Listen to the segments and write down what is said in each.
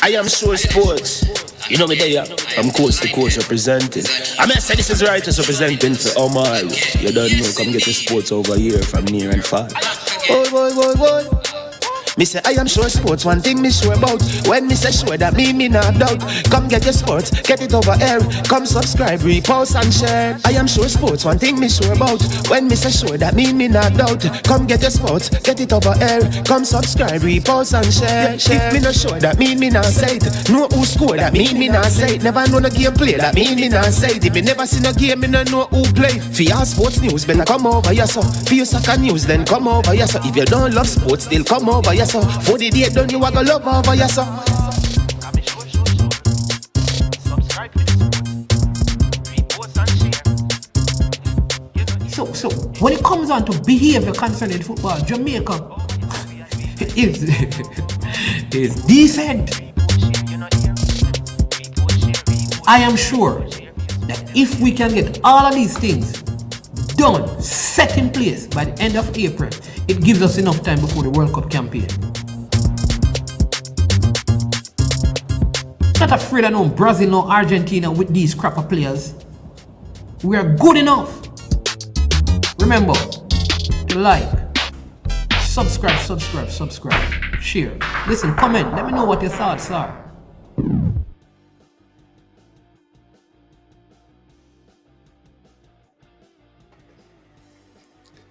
I am sure sports. You know me there. I'm coast to coast representing. I mean, I say this is righteous representing for Omar. You don't know, come get your sports over here from near and far. Boy. Me say I am sure sports, one thing me sure about. When me say sure, that me not doubt. Come get your sports, get it over here. Come subscribe, repost and share. I am sure sports, one thing me sure about. When me say sure, that me not doubt. Come get your sports, get it over here. Come subscribe, repost and share. If me not sure, that me not say it. Know who score, that me not say it. Never know no game play, that me not say it. If me never see no game, me not know who play. For your sports news, better come over here so. For your soccer news, then come over here so. If you don't love sports, still come over here so. For the day done, you a go love over here so. So when it comes on to behavior concerning football, Jamaica is decent. I am sure that if we can get all of these things done, set in place by the end of April, it gives us enough time before the World Cup campaign. Not afraid of no Brazil, no Argentina with these crap of players. We are good enough. Remember to like, subscribe, share. Listen, comment, let me know what your thoughts are.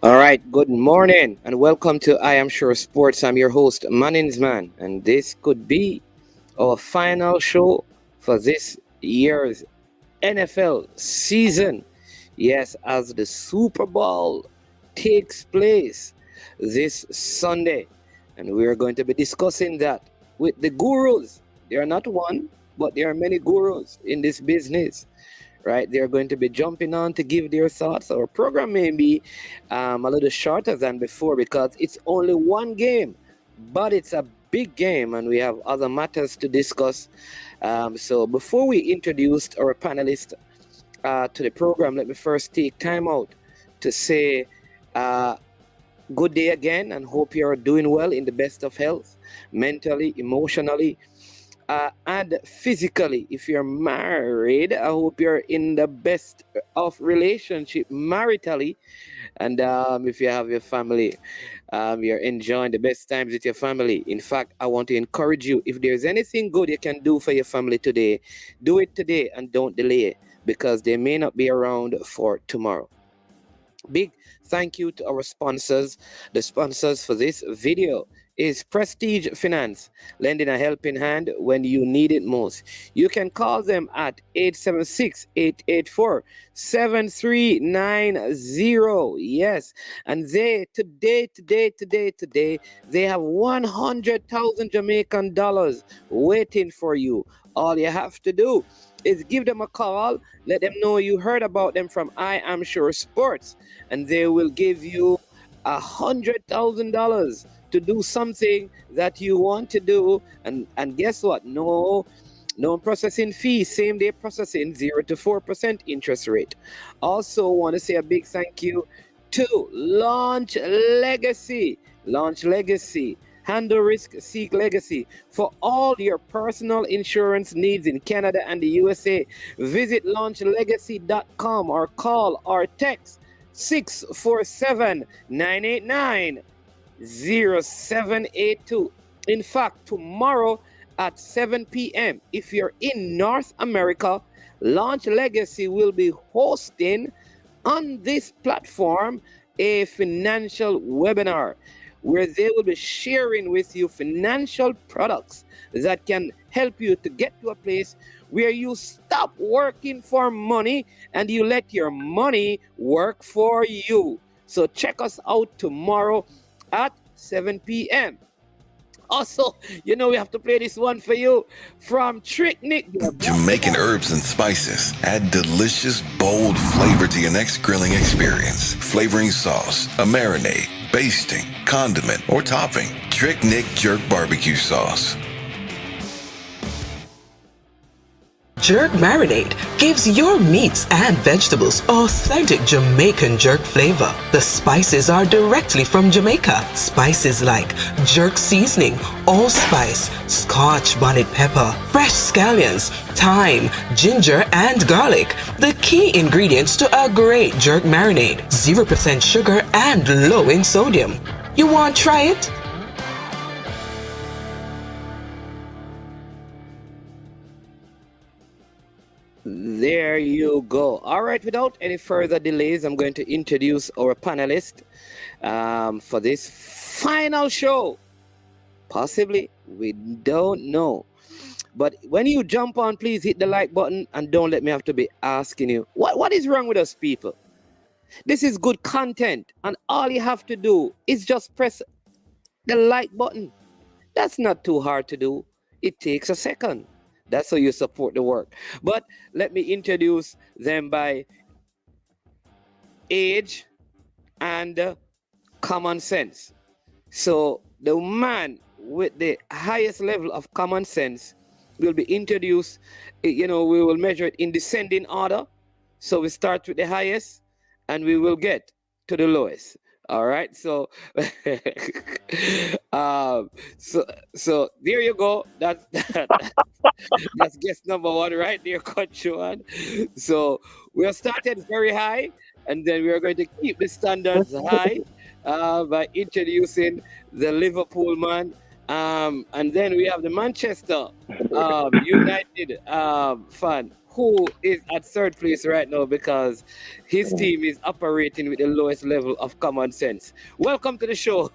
All right, good morning and welcome to I Am Sure Sports. I'm your host, Manningsman, and this could be our final show for this year's NFL season. Yes, as the Super Bowl takes place this Sunday, and we are going to be discussing that with the gurus. There are not one, but there are many gurus in this business. Right, they're going to be jumping on to give their thoughts. Our program may be a little shorter than before because it's only one game, but it's a big game and we have other matters to discuss. So before we introduce our panelists to the program, let me first take time out to say good day again and hope you're doing well in the best of health, mentally, emotionally, and physically. If you're married, I hope you're in the best of relationship maritally, and if you have your family, you're enjoying the best times with your family. In fact, I want to encourage you, if there's anything good you can do for your family today, do it today and don't delay, because they may not be around for tomorrow. Big thank you to our sponsors. The sponsors for this video is Prestige Finance, lending a helping hand when you need it most. You can call them at 876-884-7390. Yes, and they today they have 100,000 Jamaican dollars waiting for you. All you have to do is give them a call, let them know you heard about them from I Am Sure Sports, and they will give you $100,000 to do something that you want to do. And guess what? No processing fee, same day processing, 0 to 4% interest rate. Also want to say a big thank you to Launch Legacy. Handle risk, seek legacy. For all your personal insurance needs in Canada and the USA, visit launchlegacy.com or call or text 647-989-0782. In fact, tomorrow at 7 p.m., if you're in North America, Launch Legacy will be hosting on this platform a financial webinar where they will be sharing with you financial products that can help you to get to a place where you stop working for money and you let your money work for you. So check us out tomorrow at 7 p.m. Also, we have to play this one for you from Trick Nick. Jamaican herbs and spices add delicious, bold flavor to your next grilling experience. Flavoring sauce, a marinade, basting, condiment, or topping. Trick Nick Jerk Barbecue Sauce. Jerk Marinade gives your meats and vegetables authentic Jamaican jerk flavor. The spices are directly from Jamaica. Spices like jerk seasoning, allspice, Scotch bonnet pepper, fresh scallions, thyme, ginger, and garlic. The key ingredients to a great jerk marinade. 0% sugar and low in sodium. You want to try it? There you go. All right, without any further delays, I'm going to introduce our panelist for this final show. Possibly, we don't know. But when you jump on, please hit the like button and don't let me have to be asking you, what is wrong with us people? This is good content, and all you have to do is just press the like button. That's not too hard to do. It takes a second. That's how you support the work. But let me introduce them by age and common sense. So the man with the highest level of common sense will be introduced. We will measure it in descending order. So we start with the highest and we will get to the lowest. All right, so so there you go. That's guest number one right there, Coach Joan. So we have started very high, and then we are going to keep the standards high by introducing the Liverpool man, and then we have the Manchester United fan, who is at third place right now because his team is operating with the lowest level of common sense. Welcome to the show,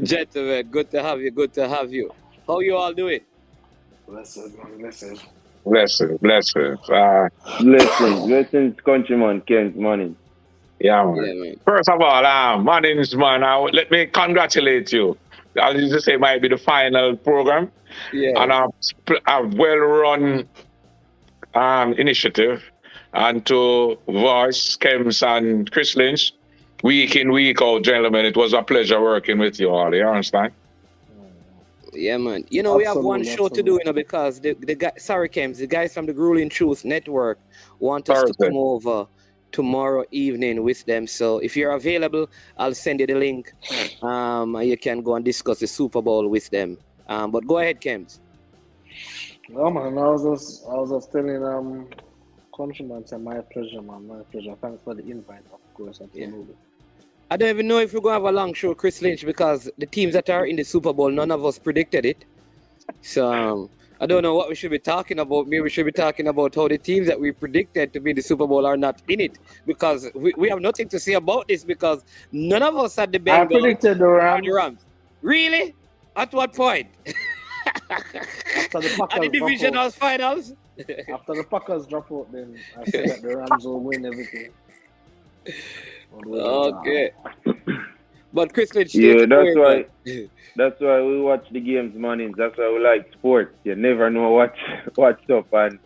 gentlemen. Good to have you. How you all doing? Blessings. Blessings, countryman, Kent, morning. Yeah, man. First of all, my name is man. Let me congratulate you. As you say, might be the final program, and a well-run initiative, and to Voice, Kems, and Chris Lynch, week in, week out, gentlemen. It was a pleasure working with you all. You understand? Yeah, man. We have one show to do, because the guy, sorry, Kems, the guys from the Grueling Truth Network want us to come over tomorrow evening with them. So if you're available, I'll send you the link. You can go and discuss the Super Bowl with them. But go ahead, Kems. No, man, I was just telling countryman, my pleasure, man, my pleasure. Thanks for the invite, of course, absolutely. Yeah. I don't even know if we're going to have a long show, Chris Lynch, because the teams that are in the Super Bowl, none of us predicted it. So I don't know what we should be talking about. Maybe we should be talking about how the teams that we predicted to be in the Super Bowl are not in it, because we have nothing to say about this, because none of us had the Bengals. I predicted the Rams. Really? At what point? After the Packers at the divisional finals? After the Packers drop out, then I said that the Rams will win everything. Okay. But Chris Lynch, that's why we watch the games mornings. That's why we like sports. You never know what's up, and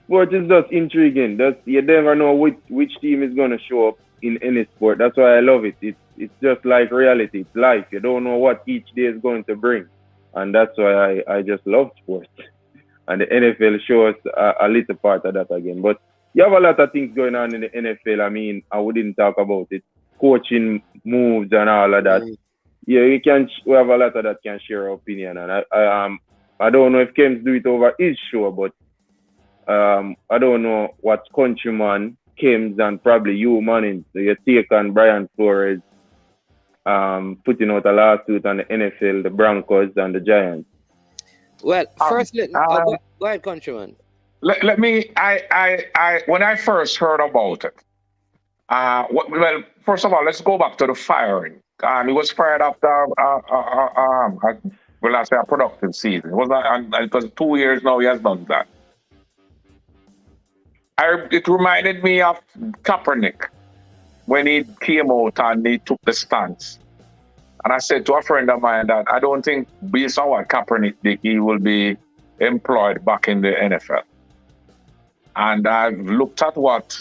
sport is just intriguing. You never know which team is gonna show up in any sport. That's why I love it. It's just like reality. It's life. You don't know what each day is going to bring. And that's why I just love sports. And the NFL shows a little part of that again. But you have a lot of things going on in the NFL. I mean, I wouldn't talk about it. Coaching moves and all of that. Yeah, we have a lot of that can share our opinion. And I don't know if Kems do it over his show, but I don't know what countryman, Kems, and probably you, Manning, your take on Brian Flores putting out a lawsuit on the NFL, the Broncos, and the Giants. Well, first, go ahead, countryman. Let me. When I first heard about it, well, first of all, let's go back to the firing. He was fired after, well, I say a productive season. It was 2 years now. He has done that. It reminded me of Kaepernick when he came out and he took the stance. And I said to a friend of mine that I don't think, based on what Kaepernick did, he will be employed back in the NFL. And I've looked at what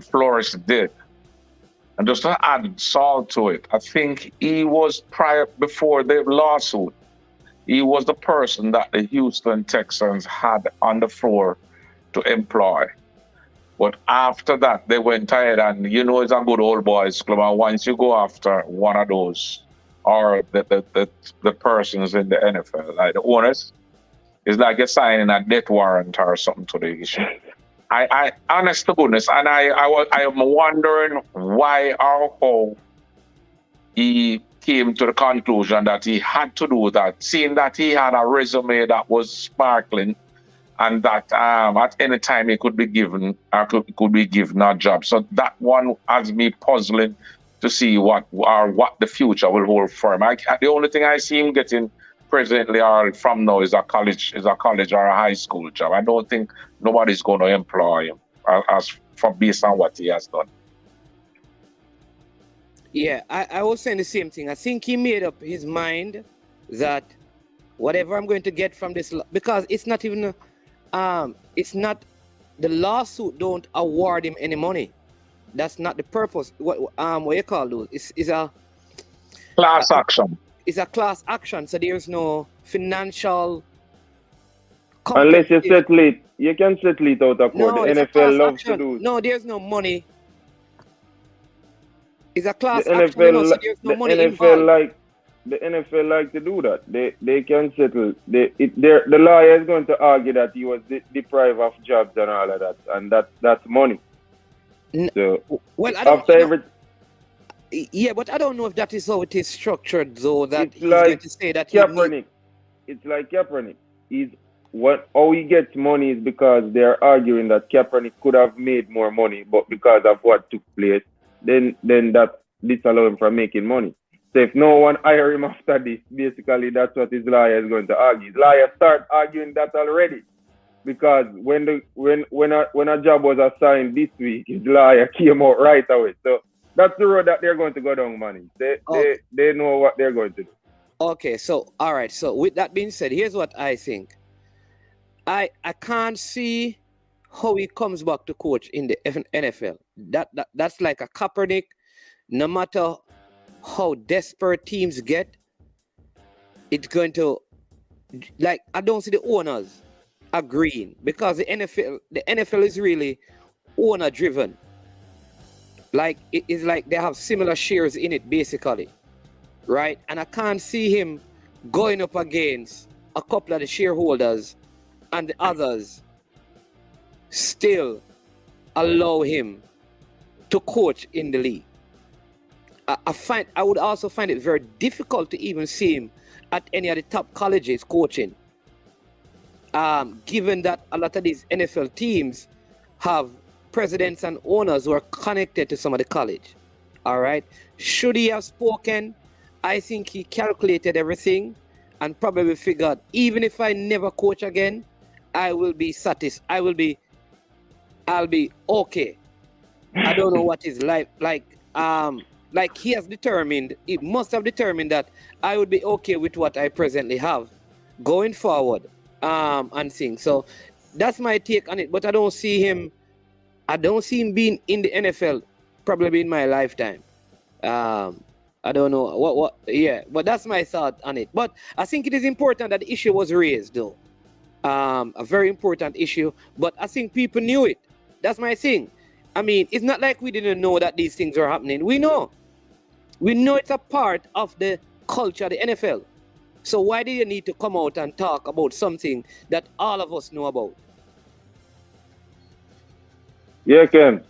Flores did. And just to add salt to it, I think he was before the lawsuit, he was the person that the Houston Texans had on the floor to employ. But after that, they went ahead and it's a good old boys club. And once you go after one of those or the persons in the NFL, like the owners, it's like you're signing a death warrant or something to the issue. I honest to goodness, and I am wondering why or how he came to the conclusion that he had to do that, seeing that he had a resume that was sparkling, and that at any time he could be given a job. So that one has me puzzling to see what the future will hold for him. The only thing I see him getting presently or from now is a college or a high school job. I don't think nobody's going to employ him based on what he has done. Yeah, I was saying the same thing. I think he made up his mind that whatever I'm going to get from this, because it's not even, it's not, the lawsuit don't award him any money. That's not the purpose. What you call those? It's a class action. It's a class action, so there's no financial. Unless you settle it, you can settle it out of court. No, the NFL loves to do. No, there's no money. It's a class the action, NFL, so there's no the money NFL involved. The NFL like to do that. They can settle. The lawyer is going to argue that he was deprived of jobs and all of that, and that's money. So well, I don't after every. Yeah, but I don't know if that is how it is structured, though. That It's he's like going to say that Kaepernick. It's like Kaepernick. How he gets money is because they're arguing that Kaepernick could have made more money, but because of what took place, then that disallow him from making money. So if no one hire him after this, basically that's what his lawyer is going to argue. His lawyer start arguing that already, because when a job was assigned this week, his lawyer came out right away. So that's the road that they're going to go down, money. They know what they're going to do. Okay, so all right. So with that being said, here's what I think. I can't see how he comes back to coach in the NFL. That's like a Kaepernick. No matter how desperate teams get, it's going to, like, I don't see the owners agreeing, because the NFL is really owner driven. Like, it is like they have similar shares in it, basically, right? And I can't see him going up against a couple of the shareholders and the others still allow him to coach in the league. I would also find it very difficult to even see him at any of the top colleges coaching, given that a lot of these NFL teams have presidents and owners who are connected to some of the college. All right. Should he have spoken? I think he calculated everything and probably figured, even if I never coach again, I will be satisfied. I'll be okay. I don't know what his life like he has determined, he must have determined that I would be okay with what I presently have going forward, and things. So that's my take on it. But I don't see him being in the NFL probably in my lifetime. I don't know what yeah, but that's my thought on it. But I think it is important that the issue was raised, though. A very important issue, but I think people knew it. That's my thing. I mean, it's not like we didn't know that these things are happening. We know it's a part of the culture of the NFL. So why do you need to come out and talk about something that all of us know about? Yeah, Ken.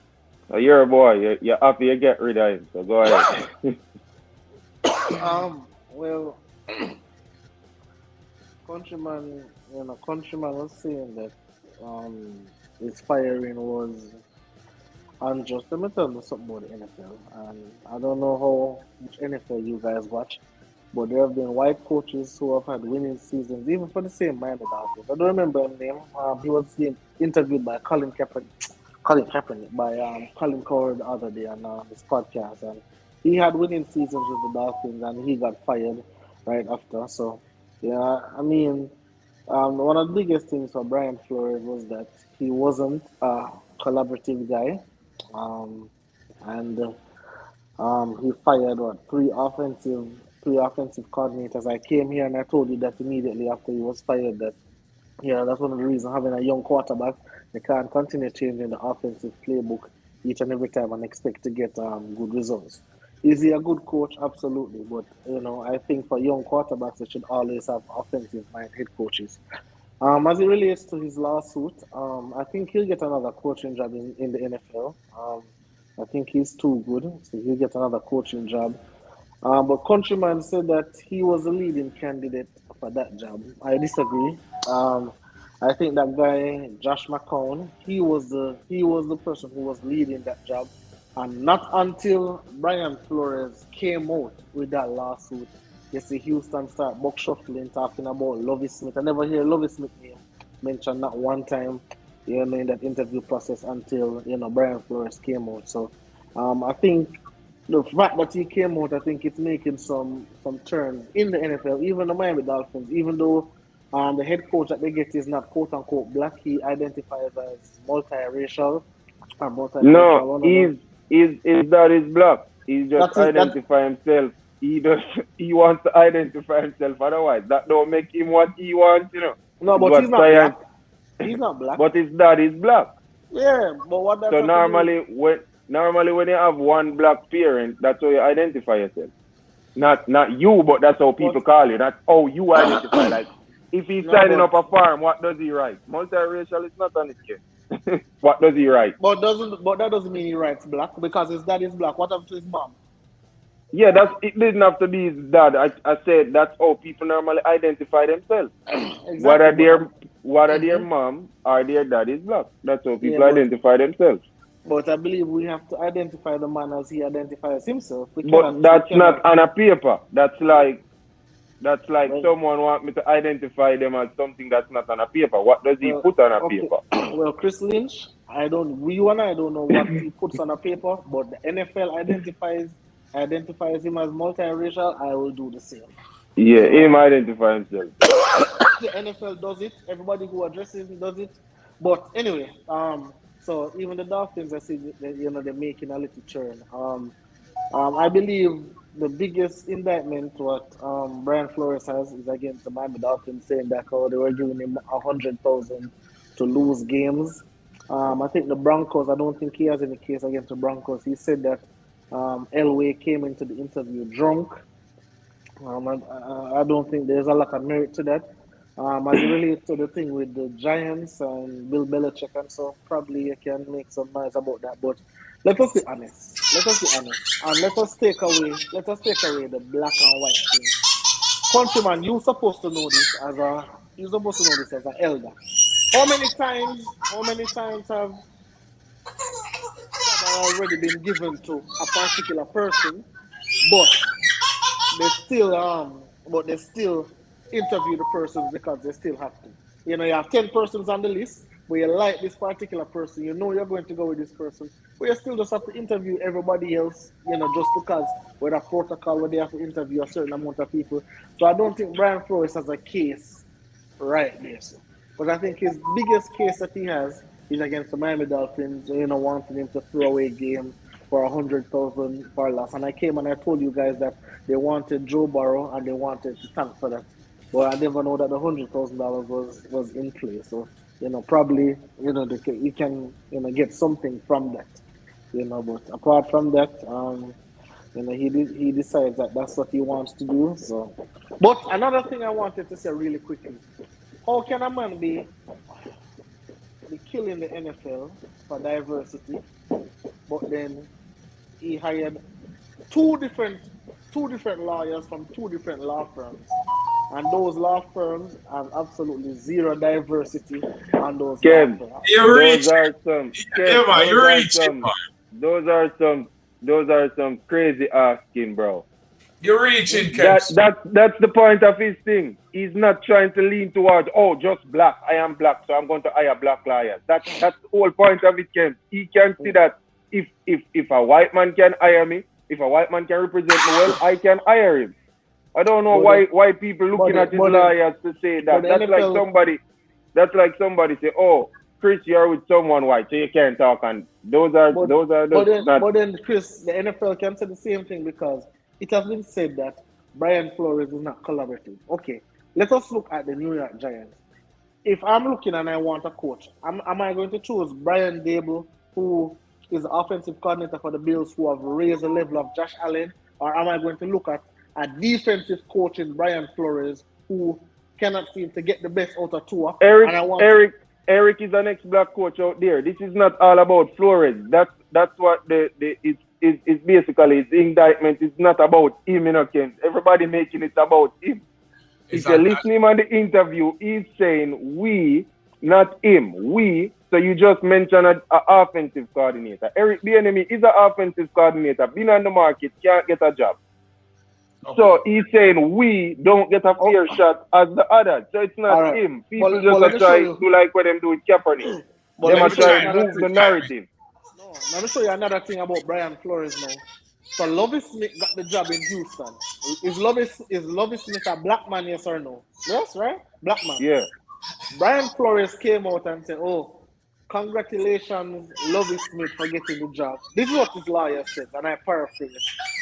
You're a boy. You're happy you get rid of him. So go ahead. Well, Countryman was saying that his firing was unjust. Let me tell you something about the NFL. And I don't know how much NFL you guys watch, but there have been white coaches who have had winning seasons, even for the same Miami Dolphins. I don't remember his name. He was being interviewed by Colin Kaepernick by Colin Cowherd the other day on his podcast, and he had winning seasons with the Dolphins, and he got fired right after. So, yeah, I mean, one of the biggest things for Brian Flores was that he wasn't a collaborative guy, and he fired 3 offensive three offensive coordinators. I came here and I told you that immediately after he was fired that that's one of the reasons having a young quarterback, they can't continue changing the offensive playbook each and every time and expect to get good results. Is he a good coach? Absolutely, but I think for young quarterbacks, they should always have offensive mind head coaches. As it relates to his lawsuit, I think he'll get another coaching job in the NFL. I think he's too good, so he'll get another coaching job. But Countryman said that he was the leading candidate for that job. I disagree. I think that guy Josh McCown, he was the person who was leading that job, and not until Brian Flores came out with that lawsuit, you see Houston start buck shuffling, talking about Lovie Smith. I never hear Lovie Smith name mentioned not one time, in that interview process until Brian Flores came out. So, I think the fact that he came out, I think it's making some turn in the NFL. Even the Miami Dolphins, even though the head coach that they get is not quote unquote black, he identifies as multiracial or multicultural. No, his dad is black. He just That is that. identify himself. He wants to identify himself. Otherwise, that don't make him what he wants. No, Is but what he's not science. black. He's not black. But his dad is black. Yeah, but what that So have to do? normally when you have one black parent, that's how you identify yourself. Not you, but that's how people call you. That's how you identify. Like if he's signing up a farm, what does he write? Multiracial is not on his case. What does he write? But that doesn't mean he writes black because his dad is black. What happened to his mom? Yeah, it didn't have to be his dad. I said that's how people normally identify themselves. Exactly. Whether their mom or their dad is black. That's how people but identify themselves. But I believe we have to identify the man as he identifies himself. But that's not on a paper. That's like someone want me to identify them as something that's not on a paper. What does he put on a paper? Well, Chris Lynch, I don't know what he puts on a paper, but the NFL identifies him as multiracial. I will do the same. Yeah, him identify himself. The NFL does it. Everybody who addresses him does it. But anyway, so even the Dolphins, I see they're making a little turn. I believe the biggest indictment what Brian Flores has is against the Miami Dolphins, saying that they were giving him 100,000 to lose games. I think the Broncos. I don't think he has any case against the Broncos. He said that Elway came into the interview drunk. I don't think there's a lot of merit to that. As it relates to the thing with the Giants and Bill Belichick and so, probably you can make some noise about that. But let us be honest. And let us take away the black and white thing. Countryman, you're supposed to know this as an elder. How many times have already been given to a particular person, but they still interview the persons because they still have to. You have 10 persons on the list, but you like this particular person, you're going to go with this person, but you still just have to interview everybody else, just because with a protocol where they have to interview a certain amount of people. So I don't think Brian Flores has a case right there. So. But I think his biggest case that he has is against the Miami Dolphins, wanting him to throw away game for 100,000 for loss. And I came and I told you guys that they wanted Joe Barrow and they wanted to tank for that. Well, I never know that the $100,000 was in play. So, probably, you can, get something from that. But apart from that, he decides that that's what he wants to do. So, but another thing I wanted to say really quickly: how can a man be killing the NFL for diversity, but then he hired two different lawyers from two different law firms, and those law firms have absolutely zero diversity on those law firms. Those are some crazy asking, bro. You're reaching, Kev. That's the point of his thing. He's not trying to lean towards, just black. I am black, so I'm going to hire black lawyers. That's the whole point of it, Ken. He can see that if a white man can hire me, if a white man can represent me well, I can hire him. I don't know why people looking at his lawyers to say that. That's like somebody say, Chris, you're with someone white, so you can't talk. And But then, Chris, the NFL can say the same thing because it has been said that Brian Flores is not collaborative. Okay, let us look at the New York Giants. If I'm looking and I want a coach, am I going to choose Brian Dable, who is the offensive coordinator for the Bills, who have raised the level of Josh Allen, or am I going to look at a defensive coach in Brian Flores, who cannot seem to get the best out of Tua? Eric is an ex-black coach out there. This is not all about Flores. That's what it's basically his indictment. It's not about him, Ken. Everybody making it about him. If you listen him on the interview, he's saying we, not him. We. So you just mentioned an offensive coordinator. Eric Bieniemy is an offensive coordinator. Been on the market, can't get a job. Okay. So he's saying we don't get a fair shot as the others. So it's not him. People just try to do like what them do with Kaepernick. They must try to move the narrative. No, let me show you another thing about Brian Flores now. So Lovie Smith got the job in Houston. Is Lovie Smith a black man, yes or no? Yes, right? Black man. Yeah. Brian Flores came out and said, oh, congratulations, Lovie Smith, for getting the job. This is what his lawyer says, and I paraphrase.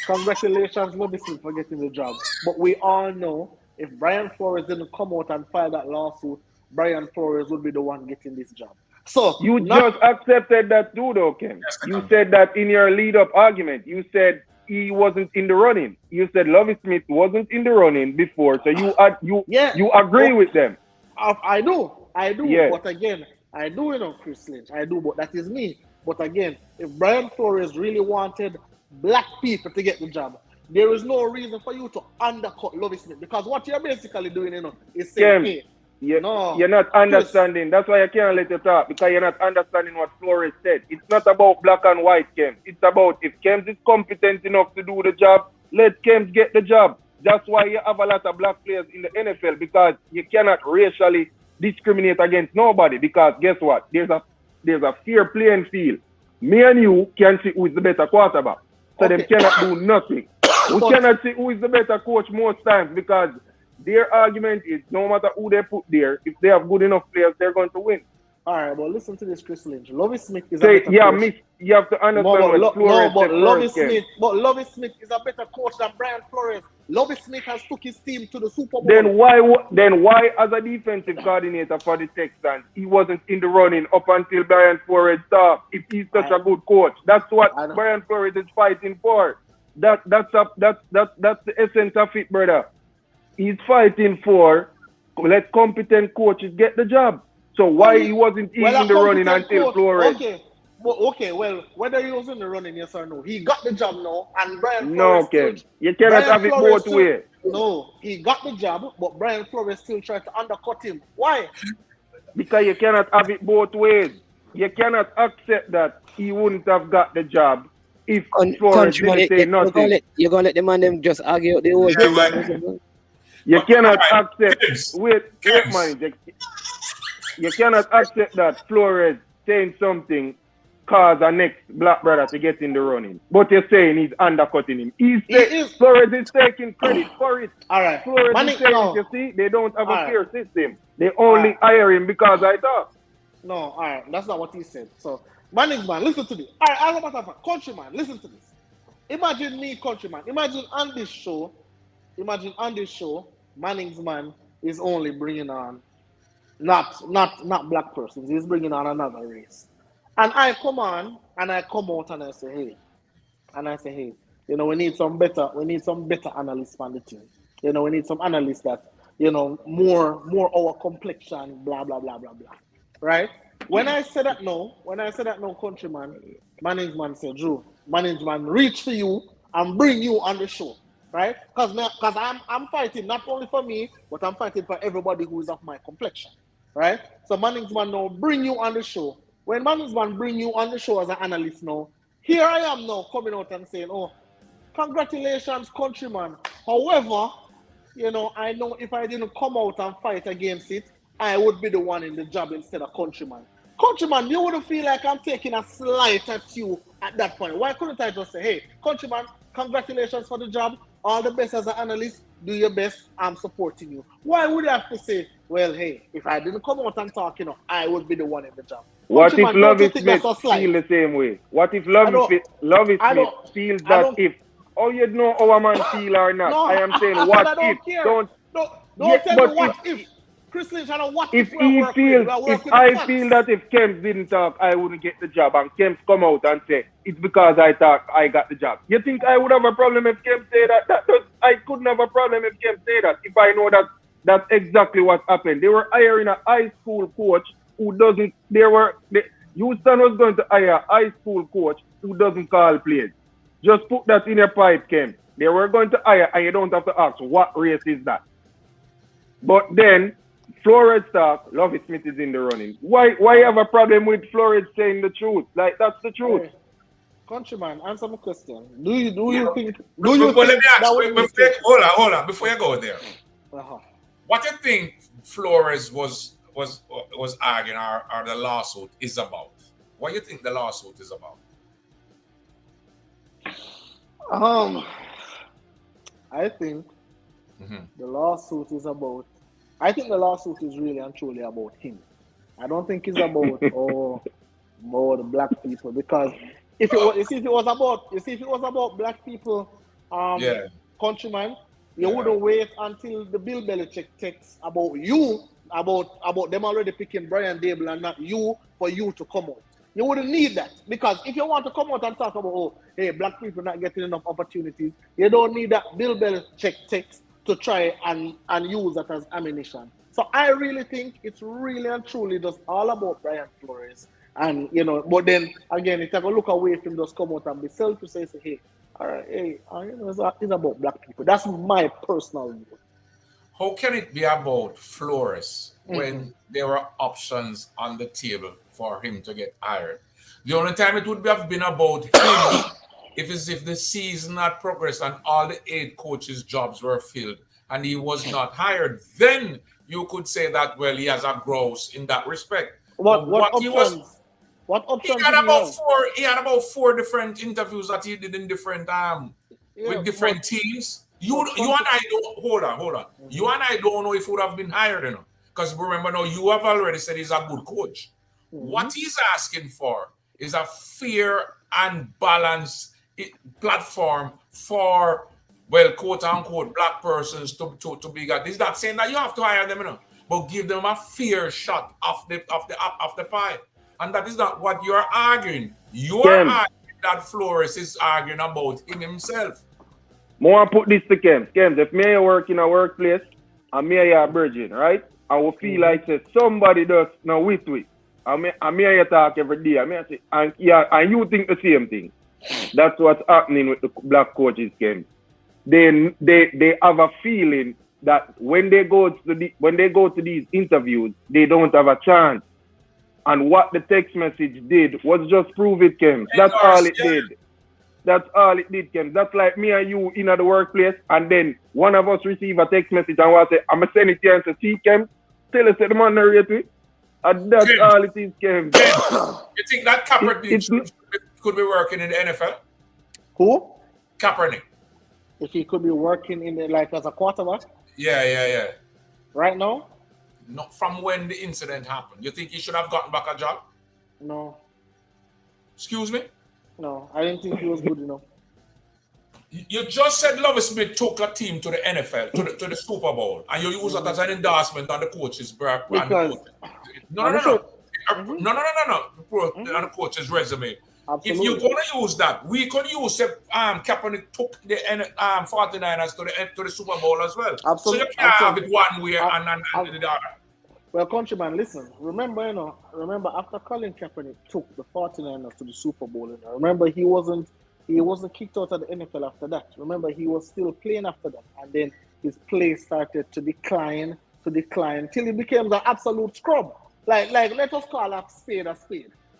Congratulations, Lovie Smith, for getting the job. But we all know if Brian Flores didn't come out and file that lawsuit, Brian Flores would be the one getting this job. So you just accepted that too, though, Ken. You said that in your lead-up argument. You said he wasn't in the running. You said Lovie Smith wasn't in the running before, so you agree with them. I do. Yeah. But again, I do, Chris Lynch. I do, but that is me. But again, if Brian Flores really wanted black people to get the job, there is no reason for you to undercut Lovie Smith, because what you're basically doing, is saying, hey, you're not understanding. That's why I can't let you talk, because you're not understanding what Flores said. It's not about black and white, Kem. It's about if Kems is competent enough to do the job, let Kems get the job. That's why you have a lot of black players in the NFL, because you cannot racially discriminate against nobody, because guess what? There's a fair playing field. Me and you can see who is the better quarterback. So them cannot do nothing. We cannot see who is the better coach most times, because their argument is no matter who they put there, if they have good enough players, they're going to win. All right, but listen to this, Chris Lynch. Lovie Smith is a better coach. You have to understand what Flores said. But Lovie Smith is a better coach than Brian Flores. Lovie Smith has took his team to the Super Bowl. Then why, as a defensive coordinator for the Texans, he wasn't in the running up until Brian Flores stopped? If he's such a good coach, that's what Brian Flores is fighting for. That's the essence of it, brother. He's fighting for let competent coaches get the job. So why he wasn't in the running until Flores? Okay, well, whether he was in the running, yes or no, he got the job now, and Brian Flores. No, okay. You cannot have it both ways. No, he got the job, but Brian Flores still tried to undercut him. Why? Because you cannot have it both ways. You cannot accept that he wouldn't have got the job if Flores didn't say nothing. You're going to let the man them just argue the whole thing. You cannot accept. Wait, man. You cannot accept that Flores saying something cause a next black brother to get in the running. But you're saying he's undercutting him. Flores is taking credit for it. All right. Flores is saying, you see, they don't have a fair system. They only hire him because I thought. No, all right. That's not what he said. So, Manning's man, listen to this. All right, as a matter of fact, countryman, listen to this. Imagine me, countryman. Imagine on this show, Manning's man is only bringing on not black persons. He's bringing on another race. And I come on and I come out and I say, hey, we need some better analysts on the team. We need some analysts that, more our complexion, blah, blah, blah, blah, blah. Right? When I say that no, countryman, Manning's man said, Drew, Manning's man reach for you and bring you on the show. Right? Because I'm fighting not only for me, but I'm fighting for everybody who is of my complexion. Right? So Manning's man now bring you on the show. When Manning's man bring you on the show as an analyst now, here I am now coming out and saying, oh, congratulations, countryman. However, I know if I didn't come out and fight against it, I would be the one in the job instead of countryman. Countryman, you wouldn't feel like I'm taking a slight at you at that point. Why couldn't I just say, hey, countryman, congratulations for the job. All the best as an analyst. Do your best. I'm supporting you. Why would I have to say, well, hey, if I didn't come out and talk, I would be the one in the job? What if Lovie Smith feel the same way? What if Lovie Smith feels that if how you know how a man feel or not. No, I am saying I what said I if. don't care. Don't Don't tell me what if. Chris Lynch, I know what if we he work feels, with. We if work with the I facts. feel that if Kemp didn't talk, I wouldn't get the job, and Kemp come out and say it's because I talk, I got the job. You think I would have a problem if Kemp say that? I couldn't have a problem if Kemp say that if I know that that's exactly what happened. They were hiring a high school coach who doesn't. Houston was going to hire a high school coach who doesn't call plays. Just put that in your pipe, Kemp. They were going to hire, and you don't have to ask what race is that. But then Flores talk, Lovie Smith is in the running. Why have a problem with Flores saying the truth? Like, that's the truth. Hey, countryman, answer my question. Do you think let me ask, hold on, before you go there. Uh-huh. What do you think Flores was arguing or the lawsuit is about? What do you think the lawsuit is about? I think the lawsuit is about. I think the lawsuit is really and truly about him. I don't think it's about more the black people, because if it was about black people, countryman, you wouldn't wait until the Bill Belichick takes about them already picking Brian Dable and not you for you to come out. You wouldn't need that, because if you want to come out and talk about, hey, black people not getting enough opportunities, you don't need that Bill Belichick text to try and use that as ammunition. So I really think it's really and truly just all about Brian Flores. And, but then, again, if I go look away from just come out and be selfish, say, hey, all right, hey, it's about black people. That's my personal view. How can it be about Flores when there were options on the table for him to get hired? The only time it would have been about him if the season had progressed and all the 8 coaches' jobs were filled and he was not hired, then you could say that, well, he has a gross in that respect. What options? He had about 4 different interviews that he did in different with different teams. You and I don't hold on. You and I don't know if he would have been hired, because remember now, you have already said he's a good coach. What he's asking for is a fair and balanced platform for, well, quote unquote, black persons to be got. He's not saying that you have to hire them, but give them a fair shot off the pie. And that is not what you're arguing. You're arguing that Flores is arguing about him himself. More put this to Kemp. If me work in a workplace and me a virgin, right? I will feel like say somebody does now with. I me talk every day. I say, and you think the same thing. That's what's happening with the black coaches, Kemp. They have a feeling that when they go to these interviews, they don't have a chance. And what the text message did was just prove it, Kemp. That's all it did. That's all it did, Kemp. That's like me and you in the workplace, and then one of us receive a text message and we say, I'm going to send it to you and say, see, Kemp, tell us that the man narrate it. And that's all it is, Kemp. You think that Kaepernick could be working in the NFL? Who? Kaepernick. If he could be working in as a quarterback? Yeah. Right now? Not from when the incident happened. You think he should have gotten back a job? No. Excuse me? No, I didn't think he was good enough. You just said Lovie Smith took a team to the NFL, to the Super Bowl, and you use that as an endorsement on the coach's back. Because No. On the coach's resume. Absolutely. If you're going to use that, we could use Kaepernick took the 49ers to the Super Bowl as well. Absolutely. So you can't have it one way and the other. Well, countryman, listen. Remember after Colin Kaepernick took the 49ers to the Super Bowl, remember he wasn't kicked out of the NFL after that. Remember, he was still playing after that, and then his play started to decline till he became the absolute scrub. Like let us call a spade,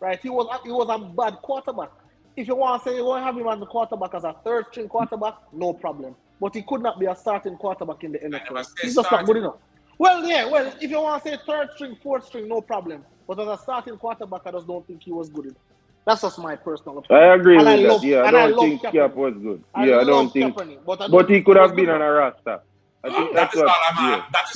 right? He was a bad quarterback. If you want to say you want to have him as the quarterback as a third string quarterback, no problem. But he could not be a starting quarterback in the NFL. He's just not good enough. Well, if you want to say third string, fourth string, no problem. But as a starting quarterback, I just don't think he was good enough. That's just my personal opinion. I agree with that. Yeah, I don't think Cap was good. I don't think. But he could have been on a roster. I think that's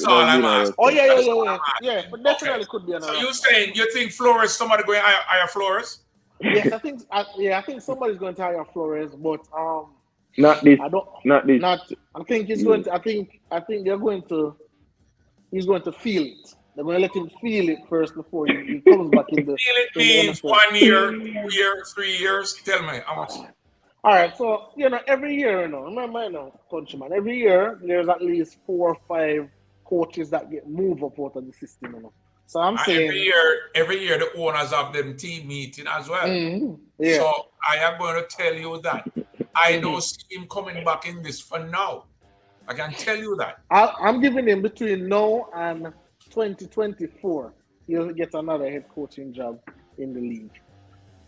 all I'm asking. Oh, yeah. But definitely could be on a roster. So you think Flores, somebody going to hire Flores? Yes, I think somebody's going to hire Flores, but Not this. I don't. Not this. I think he's going to. I think they're going to. He's going to feel it. They're going to let him feel it first before he comes back in the. Feel it means 1 year, 2 years, 3 years. Tell me how much. All right, so every year, remember, countryman, every year there's at least 4 or 5 coaches that get moved up out of the system, So I'm saying every year the owners have them team meeting as well. Yeah. So I am going to tell you that I don't see him coming back in this for now. I can tell you that. I'm giving him between now and 2024. He'll get another head coaching job in the league.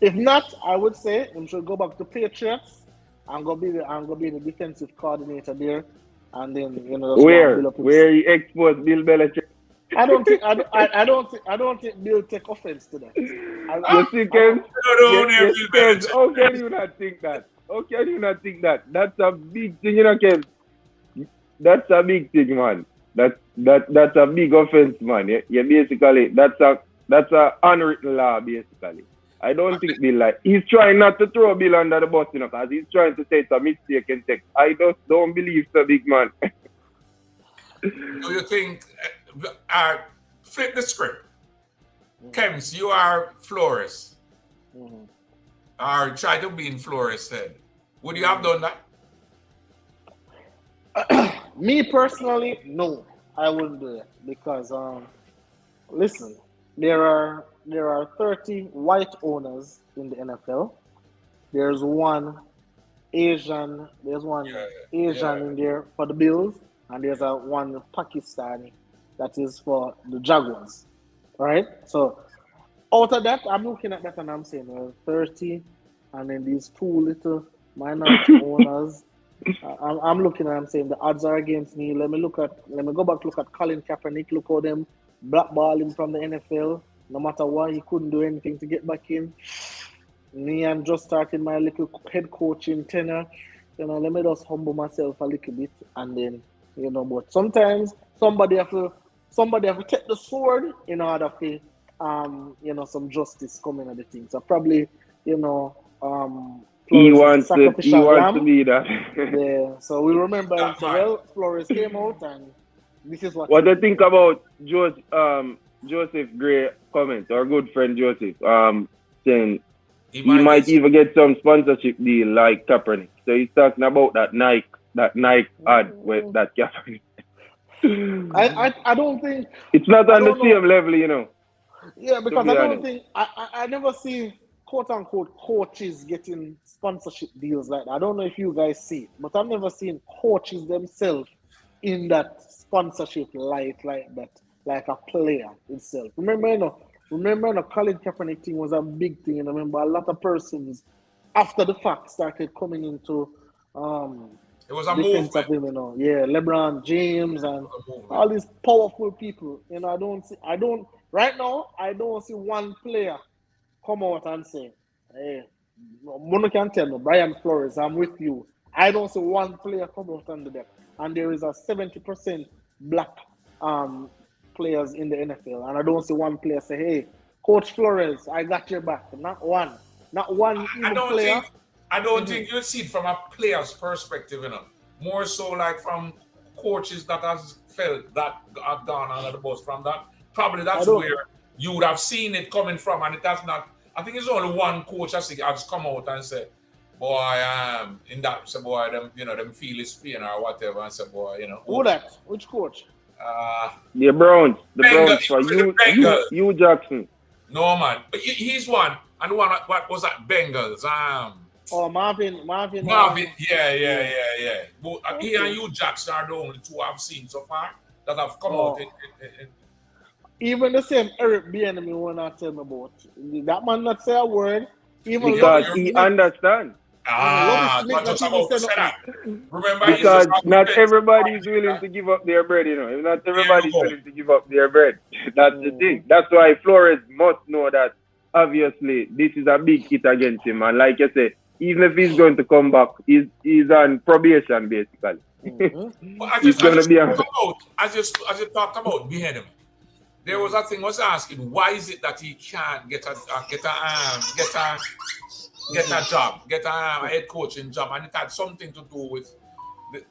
If not, I would say he should go back to Patriots. I'm gonna be the defensive coordinator there, and then where he exposed Bill Belichick. I don't think Bill take offense to that. You see, Ken? How can you not think that? How can you not think that? That's a big thing, Ken. That's a big thing, man. That's a big offense, man. Yeah, basically that's a unwritten law, basically. I don't think Bill he's trying not to throw Bill under the bus, because he's trying to say it's a mistake and take. I just don't believe so, big man. Do you think? Flip the script. Kems, you are Flores. Or try to be in Flores' head. Would you have done that? Me personally, no, I wouldn't do it because listen, there are 30 white owners in the NFL. There's one Asian. There's one Asian in there for the Bills, and there's one Pakistani that is for the Jaguars. Right? So out of that, I'm looking at that and I'm saying 30, and then these 2 little minority owners. I'm looking and I'm saying the odds are against me. Let me go back look at Colin Kaepernick. Look how them blackball him from the NFL. No matter what, he couldn't do anything to get back in. Me, I'm just starting my little head coaching tenure. Let me just humble myself a little bit, and then But sometimes somebody have to take the sword in order for some justice coming at the thing. So probably he wants to be that. Yeah. So we remember him. So well, Flores came out, and this is what. What do you think about Joseph Gray comment, our good friend Joseph, saying he might even get some sponsorship deal like Kaepernick. So he's talking about that Nike ad with that Kaepernick. I don't think it's not on the same level, Yeah, because I don't think I never see quote unquote coaches getting sponsorship deals like that. I don't know if you guys see it, but I've never seen coaches themselves in that sponsorship like that, like a player itself. Remember, the Colin Kaepernick thing was a big thing, and I remember a lot of persons after the fact started coming into it was a movement. Of him, LeBron James and all these powerful people. Right now I don't see one player come out and say, hey, Mono can tell me, Brian Flores, I'm with you. I don't see one player come out under that. And there is a 70% black players in the NFL. And I don't see one player say, hey, Coach Flores, I got your back. Not one. Not one player. I don't think you see it from a player's perspective, More so like from coaches that has felt that have gone under the bus from that. Probably that's where you would have seen it coming from, and it has not. I think it's only one coach has come out and said, boy, in that, so boy, them feel his pain or whatever, and say, boy, Who that? Which coach? The Browns. The Browns for you Jackson. No, man. He's one. And one, what was that? Bengals. Marvin. Yeah. But he and you Jackson are the only 2 I've seen so far that have come out. Even the same Eric Bieniemy will not tell me about. That man not say a word. Even because he understands. Not just about to say that. Remember, because not everybody is willing to give up their bread, Not everybody is willing to give up their bread. That's the thing. That's why Flores must know that obviously this is a big hit against him. And like I said, even if he's going to come back, he's on probation basically. He's going to be as you talked about behind him. There was a thing I was asking, why is it that he can't get a get a job, get a head coaching job, and it had something to do with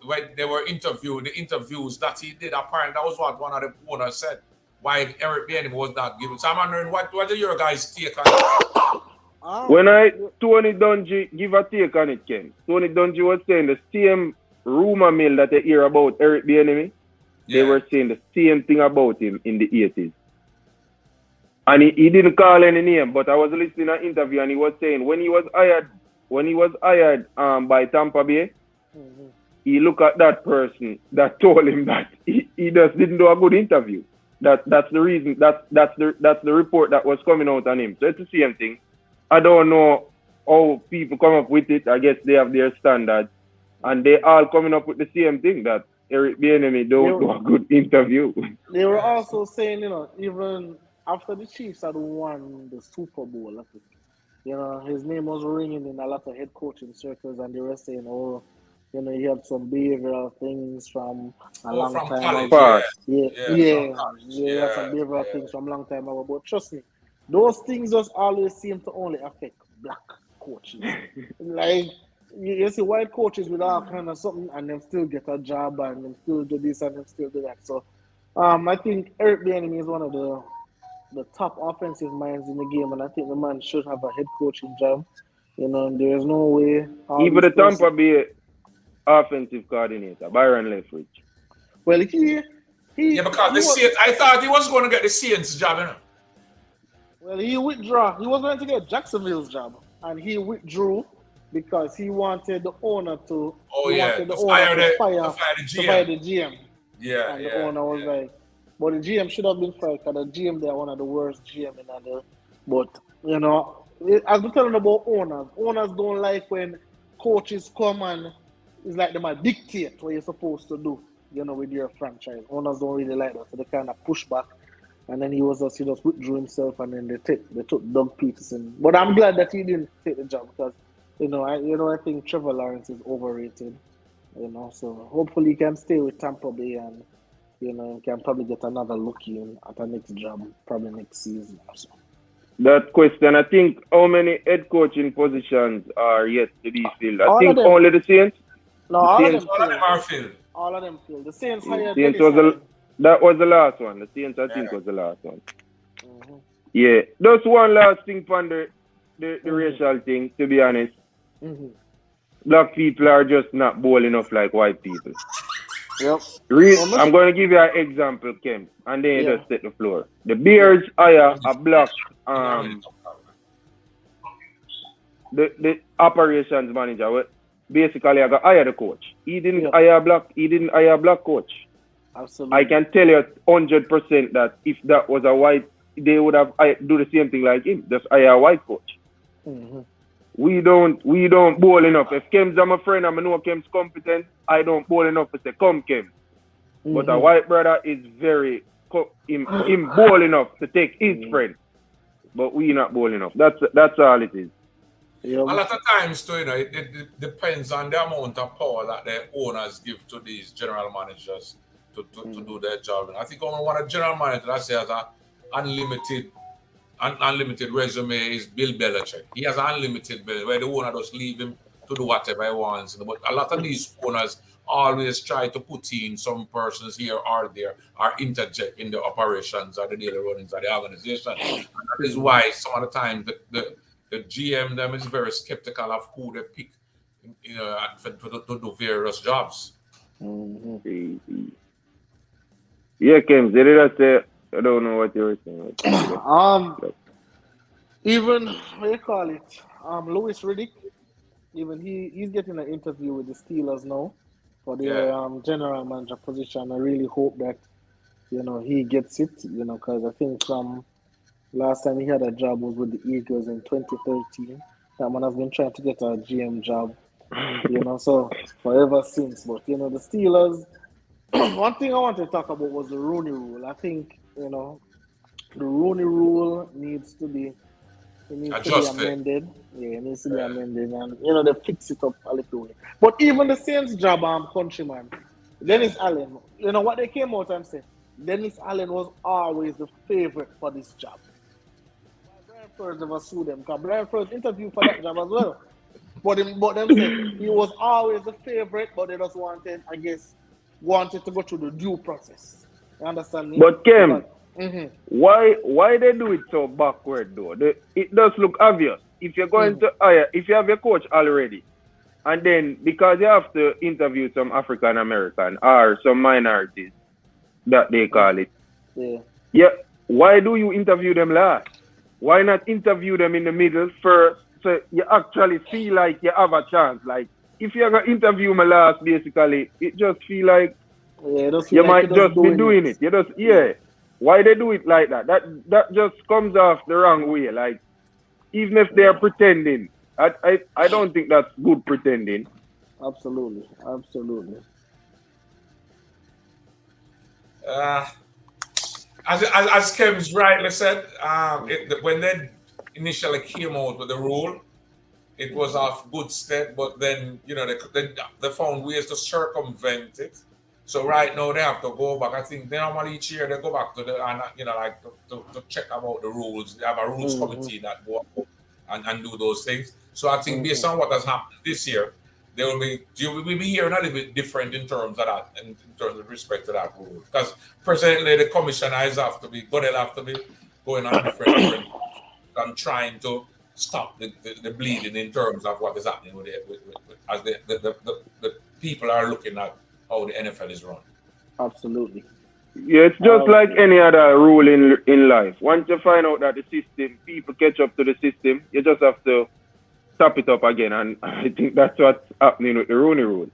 when they were interviewed, the interviews that he did. Apparently, that was what one of the owners said. Why Eric Bieniemy was not given. So I'm wondering what are your guys' take on it? When Tony Dungy give a take on it, Ken, Tony Dungy was saying the same rumor mill that they hear about Eric Bieniemy, they were saying the same thing about him in the 80s. And he didn't call any name, but I was listening to an interview and he was saying when he was hired by Tampa Bay, he looked at that person that told him that he just didn't do a good interview. That's the reason. That's the report that was coming out on him. So it's the same thing. I don't know how people come up with it. I guess they have their standards, and they all coming up with the same thing that Eric Bieniemy don't do a good interview. They were also saying, even after the Chiefs had won the Super Bowl, I think, his name was ringing in a lot of head coaching circles, and they were saying, he had some behavioral things from a long time ago. He had some behavioral things from a long time ago. But trust me, those things just always seem to only affect black coaches. Like, you see white coaches with all kind of something, and them still get a job, and them still do this, and them still do that. So, I think Eric Bieniemy is one of the top offensive minds in the game, and I think the man should have a head coaching job. There's no way. Even the Tampa Bay offensive coordinator, Byron Leftwich. Well, because the Saints, I thought he was going to get the Saints job, Well, he withdrew. He was going to get Jacksonville's job, and he withdrew because he wanted the owner to fire the GM. Yeah, and the owner was like, but the GM should have been fired because the GM, they're one of the worst GM in the. But as we're telling about owners don't like when coaches come and it's like they might dictate what you're supposed to do, with your franchise. Owners don't really like that, so they kind of push back. And then he just withdrew himself, and then they took Doug Peterson. But I'm glad that he didn't take the job because, I think Trevor Lawrence is overrated. So hopefully he can stay with Tampa Bay and, can probably get another look in at the next job, probably next season or so. That question, I think, how many head coaching positions are yet to be filled? I think only the Saints. No, all of them are filled. All of them filled. The Saints hired. That was the last one. The Saints, I think, was the last one. Mm-hmm. Yeah, just one last thing on the racial thing. To be honest, black people are just not bold enough like white people. Yep. I'm going to give you an example, Kim, and then you just set the floor. The Bears hire a black the operations manager. Basically, I got hired the coach. He didn't hire a black coach. Absolutely. I can tell you 100% that if that was a white, they would have do the same thing like him. Just hire a white coach. Mm-hmm. We don't bowl enough. If Kem's my friend, I know Kem's competent. I don't bowl enough to say come Kem. Mm-hmm. But a white brother is very him bowl enough to take his friend. But we not bowl enough. That's all it is. A lot of times, too, it depends on the amount of power that the owners give to these general managers to do their job. And I think only one of the general managers that says has unlimited resume is Bill Belichick. He has unlimited bill where the owner just leave him to do whatever he wants. But a lot of these owners always try to put in some persons here or there or interject in the operations or the daily runnings of the organization. And that is why some of the time the GM them is very skeptical of who they pick, to do various jobs. Mm-hmm. Yeah, Kim, did I say? I don't know what you were saying. Even what you call it, Louis Riddick, even he's getting an interview with the Steelers now for their general manager position. I really hope that he gets it. Because I think last time he had a job was with the Eagles in 2013. That man has been trying to get a GM job, so forever since. But the Steelers. One thing I want to talk about was the Rooney Rule. I think the Rooney Rule needs to be amended. Yeah, it needs to be amended, and they fix it up a little bit. But even the Saints job, countryman, Dennis Allen. What they came out and said, Dennis Allen was always the favorite for this job. Flores ever sue them because Brian Flores interviewed for that job as well. But them say he was always the favorite, but they just wanted to go through the due process. You understand me? But Kem, why they do it so backward though? It does look obvious. If you're going to hire, if you have your coach already, and then because you have to interview some African American or some minorities, that they call it. Yeah. Why do you interview them last? Why not interview them in the middle first, so you actually feel like you have a chance? Like if you're gonna interview me last, basically, it just feel like you might just be doing it. You just Why they do it like that? That just comes off the wrong way. Like even if they're pretending, I don't think that's good pretending. Absolutely. As Kev's rightly said, when they initially came out with the rule, it was off good step, but then they found ways to circumvent it. So right now they have to go back. I think normally each year they go back to to check about the rules. They have a rules committee that go up and do those things. So I think based on what has happened this year, you will be hearing a little bit different in terms of that, in terms of respect to that rule. Because presently the commissioners have to be going on different and trying to stop the bleeding in terms of what is happening with as the people are looking at how the NFL is run. Absolutely. Yeah, it's just like any other rule in life. Once you find out that the system, people catch up to the system, you just have to top it up again. And I think that's what's happening with the Rooney Rule.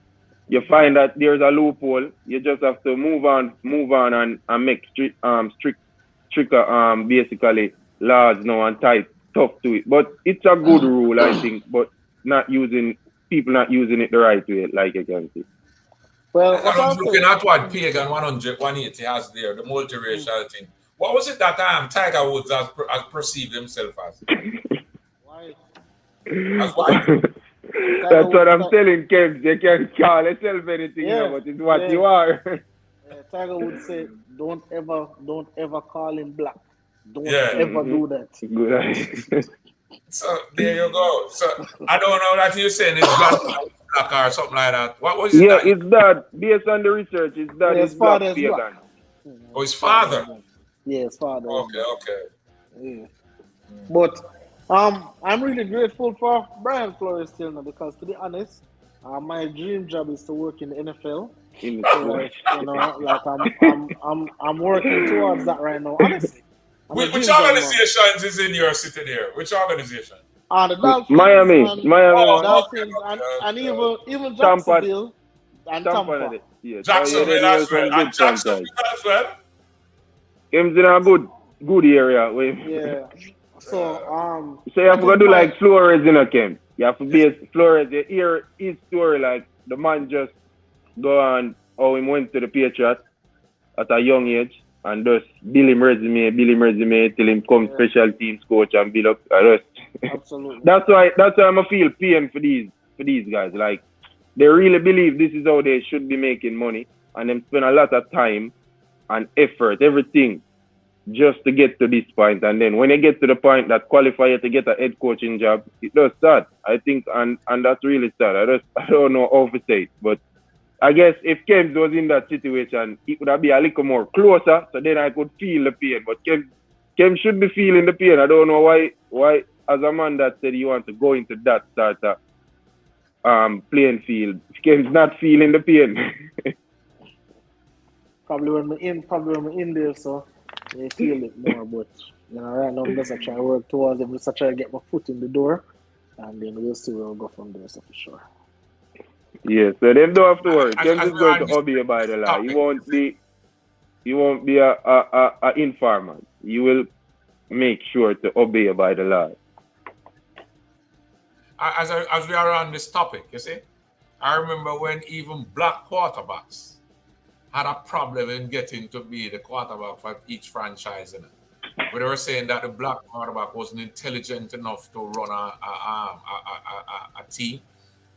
You find that there's a loophole, you just have to move on and make stricter basically laws now and tight tough to it. But it's a good rule, I think, but people not using it the right way, like you can see. Well, I was looking at what Pagan 180 has there, the multiracial thing. What was it that Tiger Woods has perceived himself as? Why? As what? That's what I'm telling Kev. They can call themselves anything, but it's what you are. Tiger would say, don't ever call him black. Don't ever do that. Good. So there you go. So I don't know that you're saying it's black or something like that. What was it? Yeah, it's that. Based on the research, it's that his father is black. Oh, his father? Yeah, his father. Okay. Yeah. But I'm really grateful for Brian Flores still now because, to be honest, my dream job is to work in the NFL. I'm working towards that right now. Honestly. Which organizations is in your city there? Which organization? The Dolphins, Miami. Dolphins, and even Jacksonville and Tampa. Yeah, Jacksonville as well. And Jacksonville as well. Games in a good area. Yeah. So you have to do like Flores in a camp. You have to be Flores. You hear his story, like the man just go on how he went to the Patriots at a young age and just build him resume till him come special teams coach and build up the rest. Absolutely. That's why I feel pain for these guys. Like they really believe this is how they should be making money, and them spend a lot of time and effort, everything, just to get to this point. And then when they get to the point that qualify you to get a head coaching job, it does sad. I think, and that's really sad. I don't know how to say it, but I guess if Kems was in that situation, it would have been a little more closer, so then I could feel the pain. But Kems should be feeling the pain. I don't know why as a man that said you want to go into that sort of playing field, Kems not feeling the pain. Probably when we're in there, so they feel it more. But right now I'm just trying to work towards it. I'm just trying to get my foot in the door, and then we'll see where we'll go from there. So for sure. Yeah, so them don't have to worry. Them is going to obey by the law. You won't be a informant. You will make sure to obey by the law. As we are on this topic, you see, I remember when even black quarterbacks had a problem in getting to be the quarterback for each franchise. But they were saying that the black quarterback wasn't intelligent enough to run a team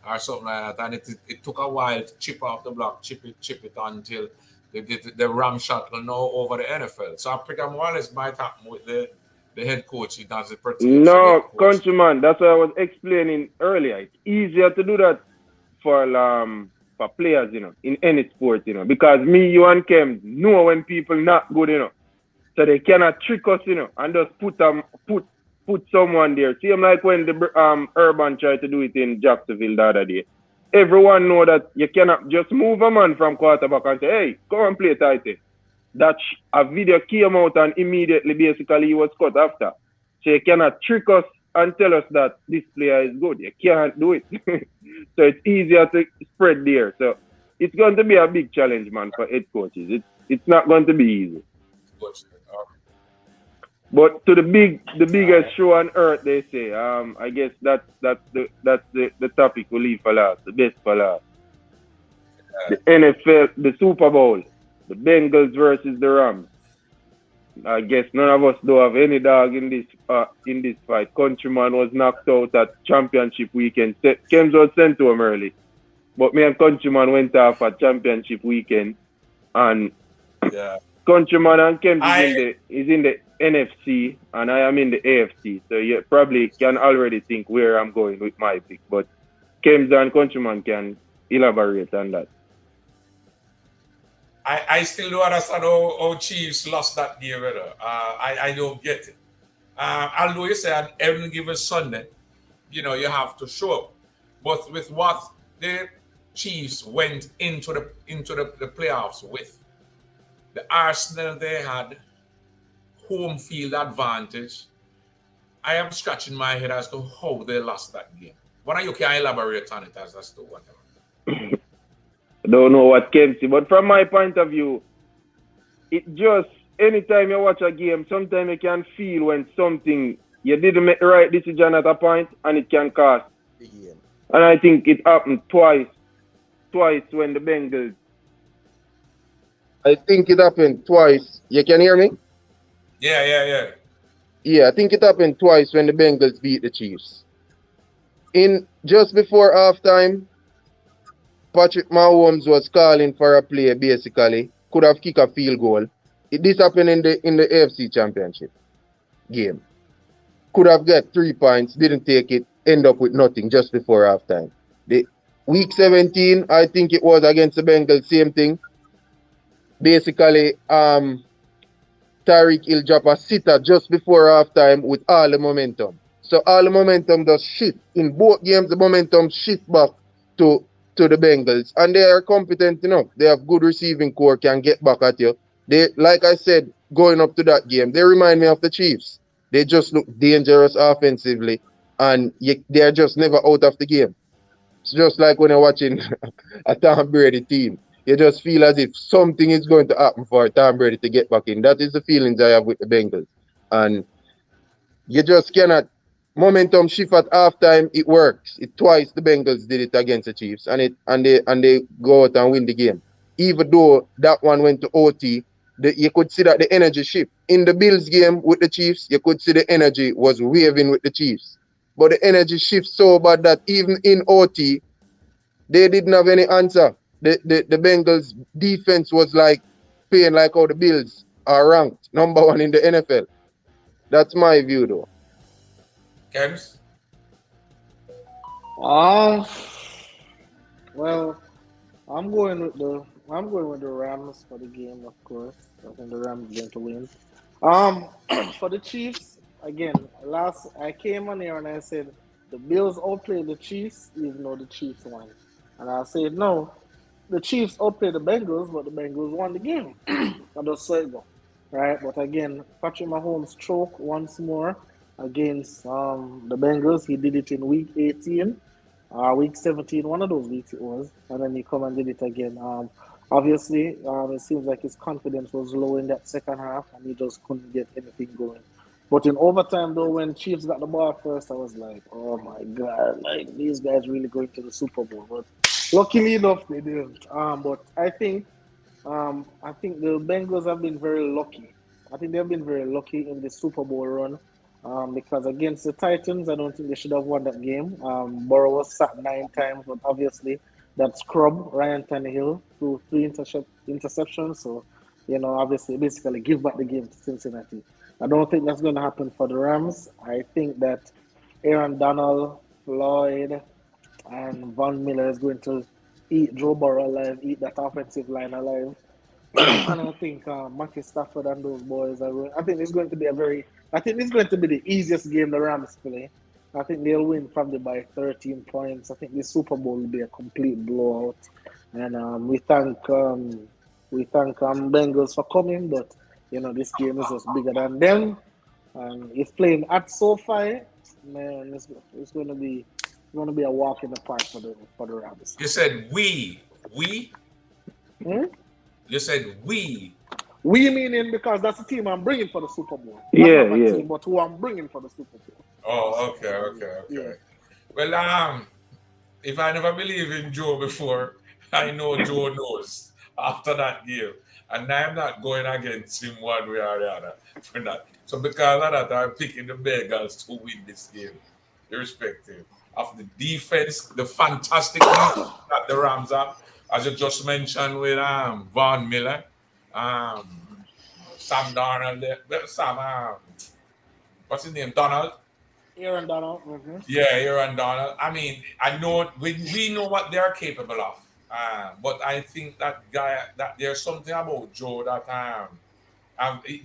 or something like that, and it took a while to chip off the block, chip it until the ramshackle now over the NFL. So I think more or less might happen with the the head coach. He does it pretty good. So the No, head coach. countryman. That's what I was explaining earlier. It's easier to do that for players, in any sport, because me, you, and Kem know when people not good, so they cannot trick us, and just put someone there. Same like when the Urban tried to do it in Jacksonville the other day. Everyone know that you cannot just move a man from quarterback and say, hey, come and play tight end. That a video came out and immediately basically he was cut after. So you cannot trick us and tell us that this player is good. You can't do it. So it's easier to spread there. So it's going to be a big challenge, man, for head coaches. It's not going to be easy. But to the biggest show on earth, they say. I guess that's the topic we leave for last, the best for last. The NFL, the Super Bowl, the Bengals versus the Rams. I guess none of us don't have any dog in this fight. Countryman was knocked out at championship weekend. Kems was sent to him early, but me and Countryman went off at championship weekend, and Countryman and Kems is in the NFC, and I am in the AFC. So you probably can already think where I'm going with my pick. But Kems and Countryman can elaborate on that. I still don't understand how Chiefs lost that game, brother. I don't get it. Although you say on every given Sunday, you have to show up. But with what the Chiefs went into the playoffs with, the Arsenal they had, home field advantage, I am scratching my head as to how they lost that game. Why you can elaborate on it as to whatever? I don't know what came to, but from my point of view, it just, anytime you watch a game, sometimes you can feel when something, you didn't make the right decision at a point, and it can cost. And I think it happened twice when the Bengals. I think it happened twice. You can hear me? Yeah. Yeah, I think it happened twice when the Bengals beat the Chiefs. Just before halftime, Patrick Mahomes was calling for a play, basically. Could have kicked a field goal. This happened in the AFC Championship game. Could have got 3 points, didn't take it, end up with nothing just before halftime. Week 17, I think it was against the Bengals, same thing. Basically, Tyreek Hill dropped a sitter just before halftime with all the momentum. So all the momentum does shift. In both games, the momentum shift back to the Bengals. And they are competent enough. They have good receiving core, can get back at you. They, like I said, going up to that game, they remind me of the Chiefs. They just look dangerous offensively. And they are just never out of the game. It's just like when you're watching a Tom Brady team. You just feel as if something is going to happen for Tom Brady to get back in. That is the feelings I have with the Bengals. And you just cannot. Momentum shift at halftime, it works. Twice the Bengals did it against the Chiefs, and they go out and win the game. Even though that one went to OT, you could see that the energy shift. In the Bills game with the Chiefs, you could see the energy was waving with the Chiefs. But the energy shifts so bad that even in OT, they didn't have any answer. The Bengals defense was like playing like how the Bills are ranked number 1 in the NFL. That's my view, though. Kems? Well, I'm going with the Rams for the game, of course. I think the Rams are going to win. For the Chiefs, again, I came on here and I said the Bills outplayed the Chiefs, even though the Chiefs won. And I said no, the Chiefs outplayed the Bengals, but the Bengals won the game. I just saw it go. Right? But again, Patrick Mahomes choke once more against the Bengals. He did it in week 18, week 17, one of those weeks it was, and then he come and did it again. Obviously, it seems like his confidence was low in that second half, and he just couldn't get anything going. But in overtime, though, when Chiefs got the ball first, I was like, oh my God, like these guys really going to the Super Bowl. But luckily enough, they didn't. But I think the Bengals have been very lucky. I think they've been very lucky in the Super Bowl run. Because against the Titans, I don't think they should have won that game. Barrow was sacked 9 times, but obviously that scrub Ryan Tannehill threw 3 interceptions. So, obviously, basically give back the game to Cincinnati. I don't think that's going to happen for the Rams. I think that Aaron Donald, Floyd, and Von Miller is going to eat Joe Burrow alive, eat that offensive line alive. And I think Matthew Stafford and those boys are going. I think it's going to be I think it's going to be the easiest game the Rams play. I think they'll win probably by 13 points. I think the Super Bowl will be a complete blowout. And we thank Bengals for coming, but this game is just bigger than them. And it's playing at SoFi. Man, it's going to be a walk in the park for the Rams. You said we. Hmm? You said we. We meaning because that's the team I'm bringing for the Super Bowl. Yeah, not my yeah. team, but who I'm bringing for the Super Bowl. Oh, okay. Yeah. Well, if I never believe in Joe before, I know Joe knows after that game. And I'm not going against him one way or the other for that. So because of that, I'm picking the Bengals to win this game, irrespective of the defense, the fantastic defense that the Rams have, as you just mentioned with Von Miller, Sam Darnold, what's his name, Donald? Aaron Donald. Mm-hmm. Yeah, Aaron Donald. I mean, I know we know what they're capable of, but I think that there's something about Joe that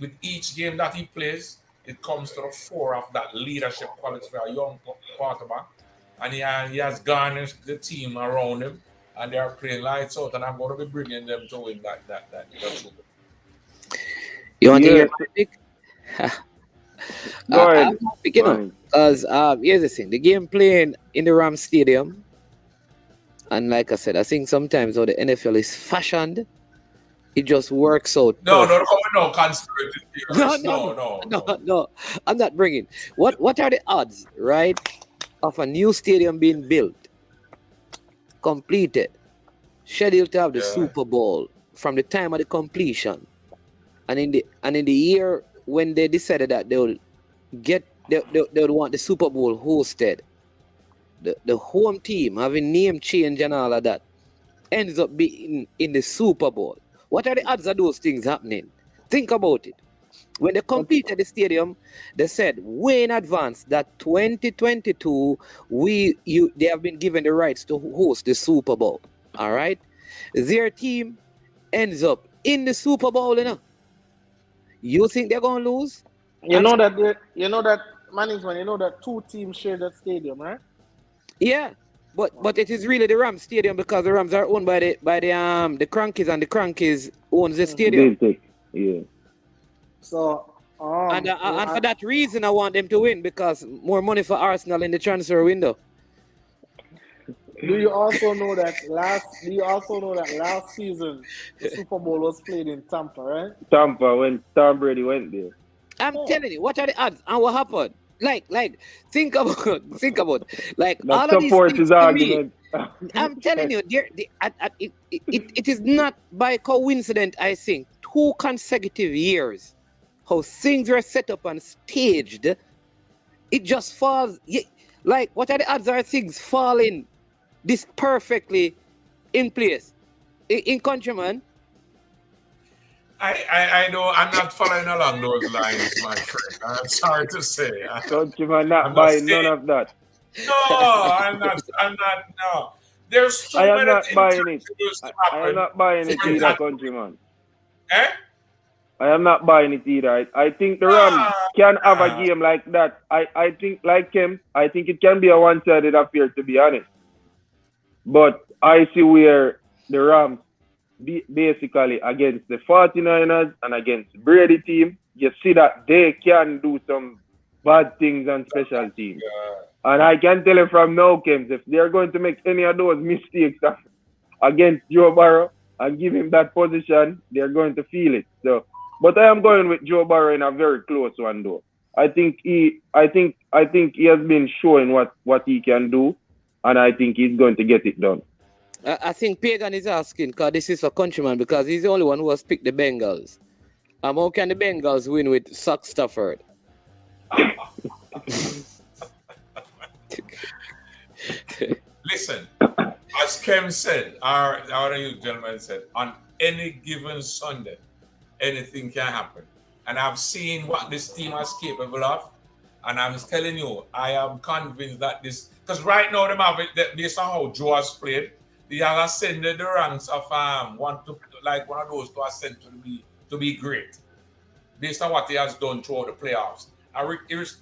with each game that he plays, it comes to the fore of that leadership quality for a young quarterback, and he has garnished the team around him, and they are playing lights out, and I'm going to be bringing them to win that Super Bowl. You want to hear my pick? Go ahead. I'm not picking up because here's the thing: the game playing in the Rams Stadium, and like I said, I think sometimes how the NFL is fashioned, it just works out. No, conspiracy theories. No. I'm not bringing. What are the odds, right, of a new stadium being built, completed, scheduled to have the Super Bowl from the time of the completion, and in the year when they decided that they would want the Super Bowl hosted, the home team having name change and all of that ends up being in the Super Bowl. What are the odds of those things happening? Think about it. When they completed the stadium, they said way in advance that 2022 they have been given the rights to host the Super Bowl. All right, their team ends up in the Super Bowl. You think they're gonna lose? You know that management. You know that two teams share that stadium, right? Yeah, but it is really the Rams stadium because the Rams are owned by the Crankies, and the Crankies owns the stadium. Yeah. So and for that reason, I want them to win because more money for Arsenal in the transfer window. Do you also know that last season the Super Bowl was played in Tampa, right? Tampa, when Tom Brady went there. I'm telling you, what are the odds and what happened? Like, think about like that all of these supports things his to argument. me. I'm telling you, it is not by coincidence. I think 2 consecutive years, how things were set up and staged, it just falls. Like, what are the odds? Are things falling this perfectly in place in Countryman? I know I'm not following along those lines, my friend. I'm sorry to say. Countryman not buying none of that. No, I'm not. No, there's too I am many not things buying it. to I am not buying it either, Countryman. Eh? I am not buying it either. I think the Rams can have a game like that. I think, like him, I think it can be a one-sided affair, to be honest. But I see where the Rams, basically against the 49ers and against the Brady team, you see that they can do some bad things on special teams. And I can tell you from now, Kems, if they're going to make any of those mistakes against Joe Barrow and give him that position, they're going to feel it. So, but I am going with Joe Barrow in a very close one, though. I think he has been showing what he can do, and I think he's going to get it done. I think Pagan is asking, because this is a Countryman, because he's the only one who has picked the Bengals. How can the Bengals win with Stafford? Listen, as Kem said, our you gentleman said, on any given Sunday, anything can happen. and I've seen what this team is capable of. And I'm telling you, I am convinced that this, because right now them have it based on how Joe has played, they have ascended the ranks of one of those to ascend to be great, based on what he has done throughout the playoffs.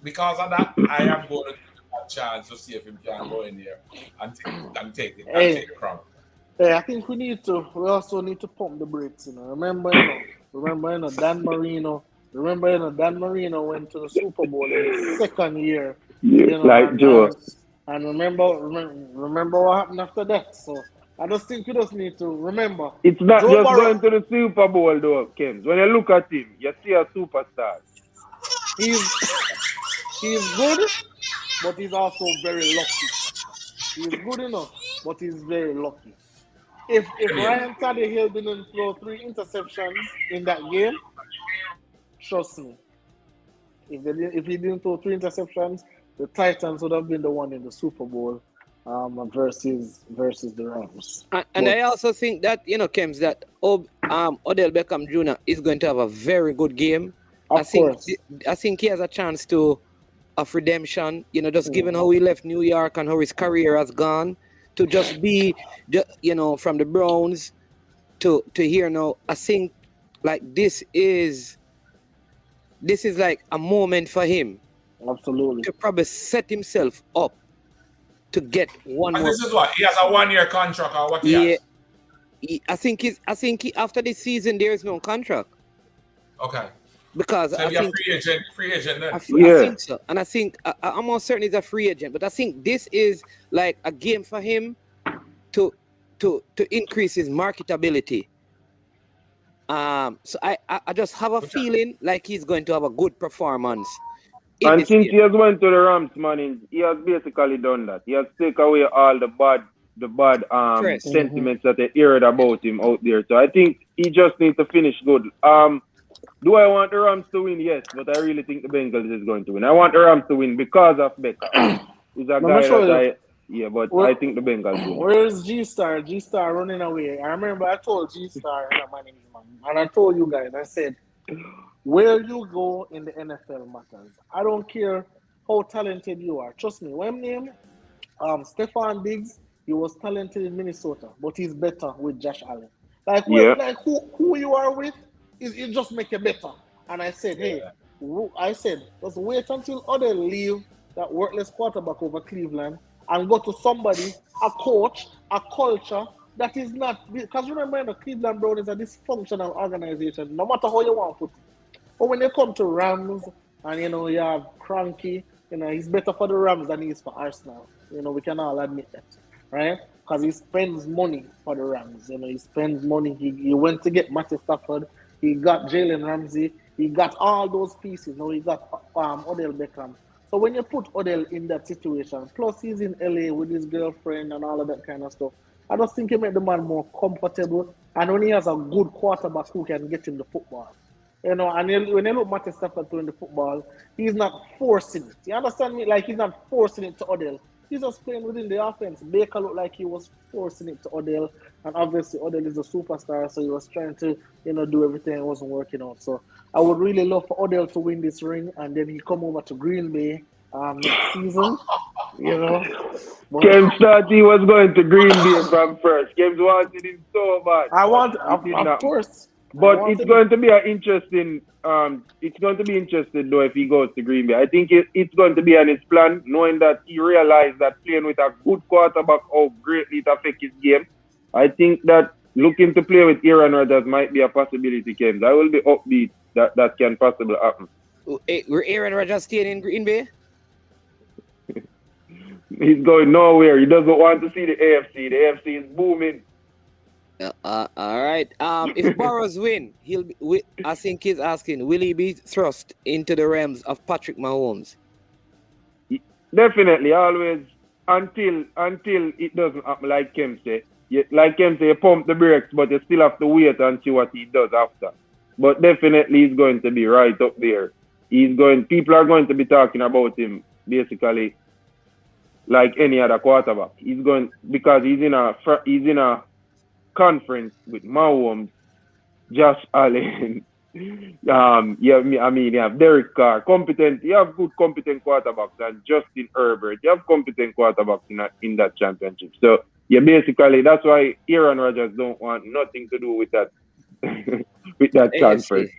Because of that, I am going to give him a chance to see if he can go in there and take the crown. Hey, I think we also need to pump the brakes, Remember, Dan Marino. Dan Marino went to the Super Bowl in his second year. Like Joe. And remember what happened after that. So I just think we just need to remember. It's not Joe just Barrow, going to the Super Bowl though, Kems. When you look at him, you see a superstar. He's good, but he's also very lucky. He's good enough, but he's very lucky. If Ryan Tannehill didn't throw 3 interceptions in that game, trust me, if he didn't throw 3 interceptions, the Titans would have been the one in the Super Bowl versus the Rams. And I also think that, Kems, that Odell Beckham Jr. is going to have a very good game. I think he has a chance of redemption, just given how he left New York and how his career has gone, to just be, from the Browns to here now. I think like this is like a moment for him. Absolutely. To probably set himself up to get one more. This is what he has a 1-year contract or what he has. I think after this season there is no contract. Okay. Because so I think free agent then. I think so, and I think I'm almost certain he's a free agent. But I think this is like a game for him to increase his marketability. So I just have a feeling like he's going to have a good performance. And since he has went to the Rams, man, he has basically done that. He has taken away all the bad sentiments that they heard about him out there. So I think he just needs to finish good. Do I want the Rams to win? Yes, but I really think the Bengals is going to win. I want the Rams to win because of Beckham. He's a guy I think the Bengals win. Where's G-Star? G-Star running away. I remember I told G-Star, and I told you guys, I said, where you go in the NFL matters. I don't care how talented you are. Trust me, when name Stephon Diggs, he was talented in Minnesota, but he's better with Josh Allen. Like who you are with, it just make you better. And I said, let's wait until Odell leave that worthless quarterback over Cleveland and go to somebody, a coach, a culture that is not, because remember, the Cleveland Browns is a dysfunctional organization, no matter how you want to put it. But when they come to Rams and you have Cranky, he's better for the Rams than he is for Arsenal. We can all admit that, right? Because he spends money for the Rams. He spends money. He went to get Matthew Stafford. He got Jalen Ramsey. He got all those pieces. He got Odell Beckham. So when you put Odell in that situation, plus he's in LA with his girlfriend and all of that kind of stuff, I just think he made the man more comfortable. And when he has a good quarterback who can get him the football, and when you look Matthew Stafford doing the football, he's not forcing it. You understand me? Like he's not forcing it to Odell. He's just playing within the offense. Baker looked like he was forcing it to Odell, and obviously Odell is a superstar, so he was trying to, do everything. It wasn't working out. So I would really love for Odell to win this ring, and then he come over to Green Bay next season. James thought he was going to Green Bay from first. James wanted him so bad. Of course. But it's going to be interesting though if he goes to Green Bay. I think it's going to be on his plan, knowing that he realized that playing with a good quarterback, how greatly it affects his game. I think that looking to play with Aaron Rodgers might be a possibility, James. I will be upbeat that can possibly happen. Will Aaron Rodgers staying in Green Bay? He's going nowhere. He doesn't want to see the AFC. The AFC is booming. All right. If Barrows win, I think he's asking, will he be thrust into the realms of Patrick Mahomes? Definitely, always. Until it doesn't happen, like Kem say. You pump the brakes, but you still have to wait and see what he does after. But definitely, he's going to be right up there. People are going to be talking about him basically like any other quarterback. Because he's in a conference with Mahomes, Josh Allen, You have Derek Carr, competent. You have good, competent quarterbacks, and Justin Herbert. You have competent quarterbacks in that championship. So basically that's why Aaron Rodgers don't want nothing to do with that with that conference.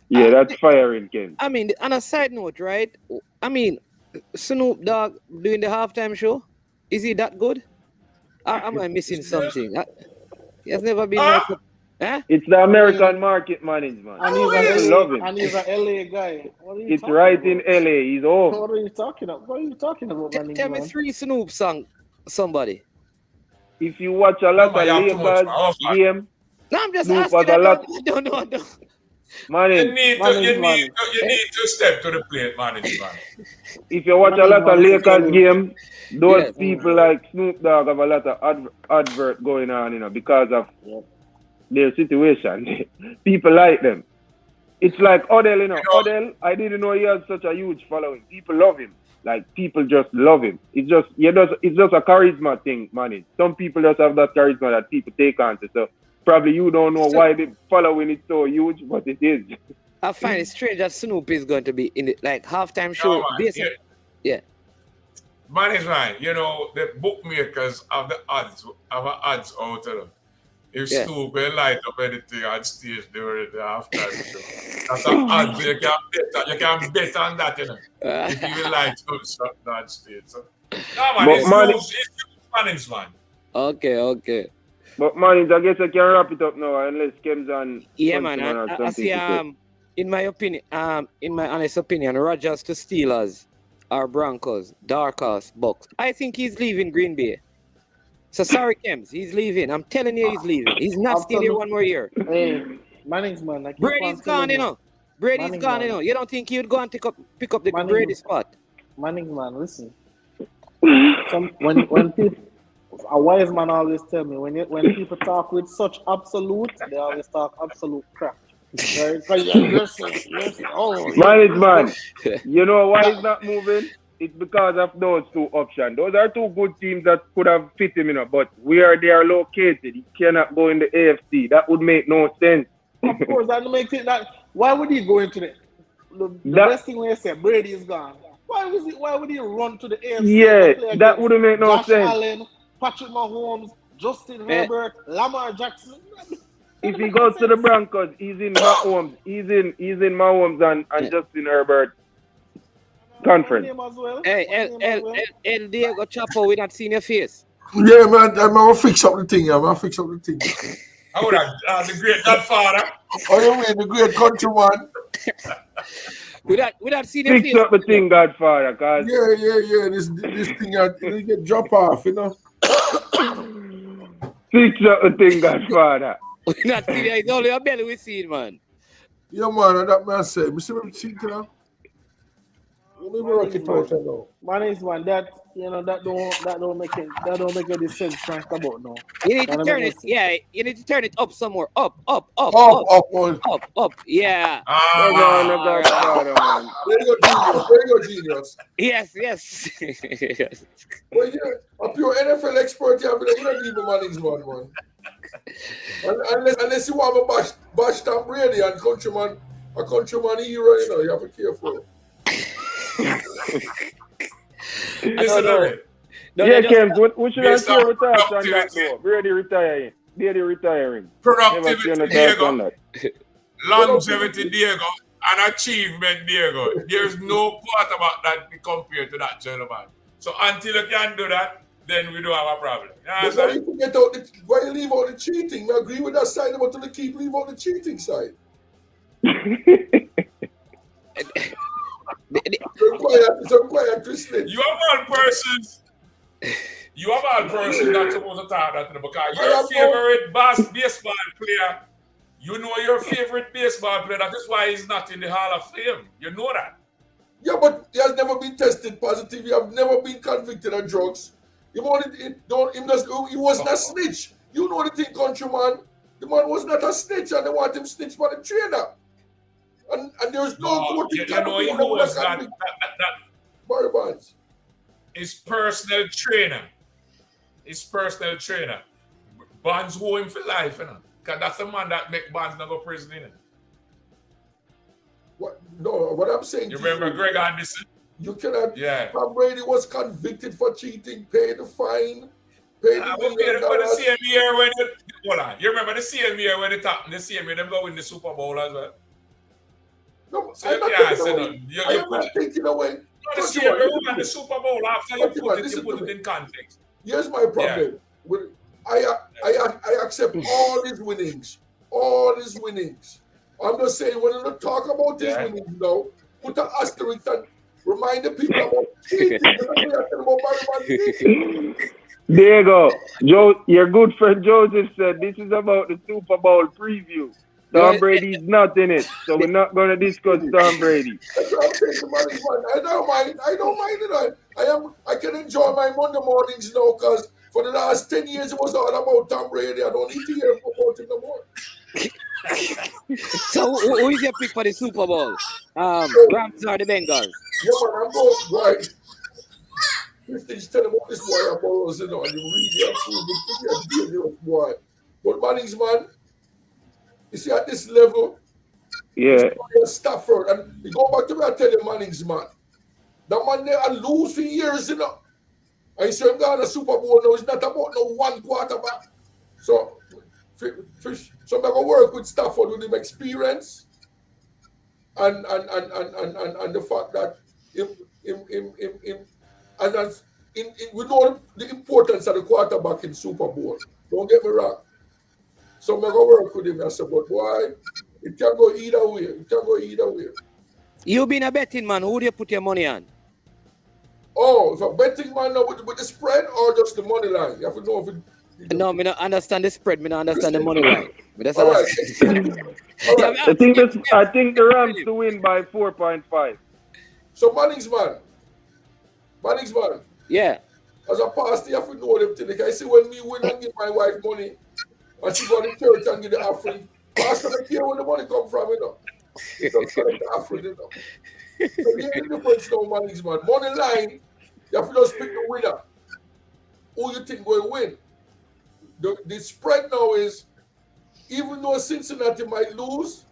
Yeah, that's firing Ken. I mean, on a side note, right? I mean, Snoop Dogg doing the halftime show, is he that good? Am I missing something? He has never been like. Huh? It's the American market management. And he's an LA guy. It's right in LA. He's off. What are you talking about? What are you talking about, man? Tell me 3 Snoop song, somebody. If you watch a lot of Lakers game, no, I'm just Snoop asking. I don't know. You need to step to the plate, management. If you watch a lot of Lakers game, those people like Snoop Dogg have a lot of advert going on, because of their situation. People like them. It's like Odell, Odell, I didn't know he has such a huge following. People love him. Like, people just love him. It's just a charisma thing, man. Some people just have that charisma that people take on to. So probably you don't know why the following is so huge, but it is. I find it strange that Snoop is going to be in the halftime show. Yeah. Management, the bookmakers have the odds out of them. If Snoop will light up anything on stage during the halftime show, that's an odds. You can bet on that, if you will light up something on stage. So, no, man, it's management. Okay. But man, I guess I can wrap it up now unless Kems and man. I see. In my opinion, in my honest opinion, Rodgers to Steelers or Broncos, dark horse, Bucks. I think he's leaving Green Bay. So sorry, Kems, he's leaving. I'm telling you, he's leaving. He's not staying here one more year. Hey, Manning's man. Brady's gone, Brady's gone, You don't think he would go and pick up the Brady spot? Manning's man, listen. When people, a wise man always tell me, when people talk with such absolute, they always talk absolute crap. Right? Man, you know why he's not moving? It's because of those 2 options. Those are 2 good teams that could have fit him, but where they are located, he cannot go in the AFC. That would make no sense. Of course, that makes it that. Why would he go into the best thing when he said Brady is gone? Why would he run to the AFC? Yeah, that wouldn't make no Josh sense. Allen, Patrick Mahomes, Justin Herbert, Lamar Jackson. If he goes to the Broncos, he's in Mahomes. He's in Mahomes and Justin Herbert conference. Hey, El Diego Chapo, we not seen your face. Yeah, man, I'm gonna fix up the thing. How would the great Godfather? Oh, you mean the great countryman? We not seen your face. Fix up the thing, Godfather, cause yeah. This thing it get drop off, Fix up the thing, Godfather. We not seen it. It's only a belly we see it, man. Yeah, man, that man said. Me see what see it, Man is one that don't make any sense to talk about now. You need to turn it. Yeah, you need to turn it up somewhere. Up. Yeah. There you go, genius. Yes. Well, yeah, a pure NFL expert, you don't need the Manning's man. Unless you want to bash Tom Brady and a countryman hero, you have to be careful. Listen, Kems, we should have your thoughts on that though. Brady retiring. Productivity, Diego. Longevity, Diego. And achievement, Diego. There's no part about that compared to that gentleman. So until you can do that, then we don't have a problem. Why you leave out the cheating? I agree with that side, but to keep leave out the cheating side. Some quiet Christian. You have all persons not supposed to talk that because your favorite baseball player, your favorite baseball player, that is why he's not in the Hall of Fame. You know that. Yeah, but he has never been tested positive. He have never been convicted of drugs. He wasn't a snitch. You know the thing, countryman. The man was not a snitch, and they want him snitch by the trainer. And there's no court he knows that Barrow Bonds. His personal trainer. Bonds owe him for life, because that's the man that make Bonds not go to prison. No, what I'm saying You to remember you, Greg Anderson? you cannot. Yeah. Tom Brady was convicted for cheating, paid the fine, paid the $1 million. But the same year when hold on, you remember the same year when it happened, the same year them go win the Super Bowl as well. No, So I'm you not can't taking say away. nothing. I am not taking away. No, the same year we won the Super Bowl after you put it in context. Here's my problem. Yeah. I accept all his winnings. All his winnings. I'm just saying when you talk about his winnings now, put an asterisk and remind the people about cheating. There you go. Joe, your good friend Joseph said this is about the Super Bowl preview. Tom Brady's not in it, so we're not going to discuss Tom Brady. That's what I'm saying to Money Man. I don't mind it. I can enjoy my Monday mornings now because for the last 10 years it was all about Tom Brady. I don't need to hear about him no more. So who is your pick for the Super Bowl? Rams or the Bengals? Yeah, man, I'm going right. This thing's telling what this boy Barrows, and you really approve it. You're a dangerous boy. But Manning's man, you see at this level, Stafford, and you go back to me, I tell you, Manning's man. That man there and lose for years, And you see him going to the Super Bowl now, it's not about no one quarterback. So I'm going to work with Stafford with him experience and the fact that we know the importance of the quarterback in Super Bowl. Don't get me wrong. So I'm going to work with him. I said, but boy, it can go either way. You being a betting man, who do you put your money on? Oh, if a betting man now with the spread or just the money line? You have to know if it. No, I don't understand the spread. I don't understand the money line. All right. I think the Rams to win by 4.5. So Manning's man. Yeah. As a pastor, you have to know them things. I see when me win and give my wife money, and she go to church and give the offering. Pastor don't care where the money come from, He don't collect the offering, So here's the difference now, Manning's man. Money line, you have to just pick the winner. Who you think will win? The spread now is, even though Cincinnati might lose,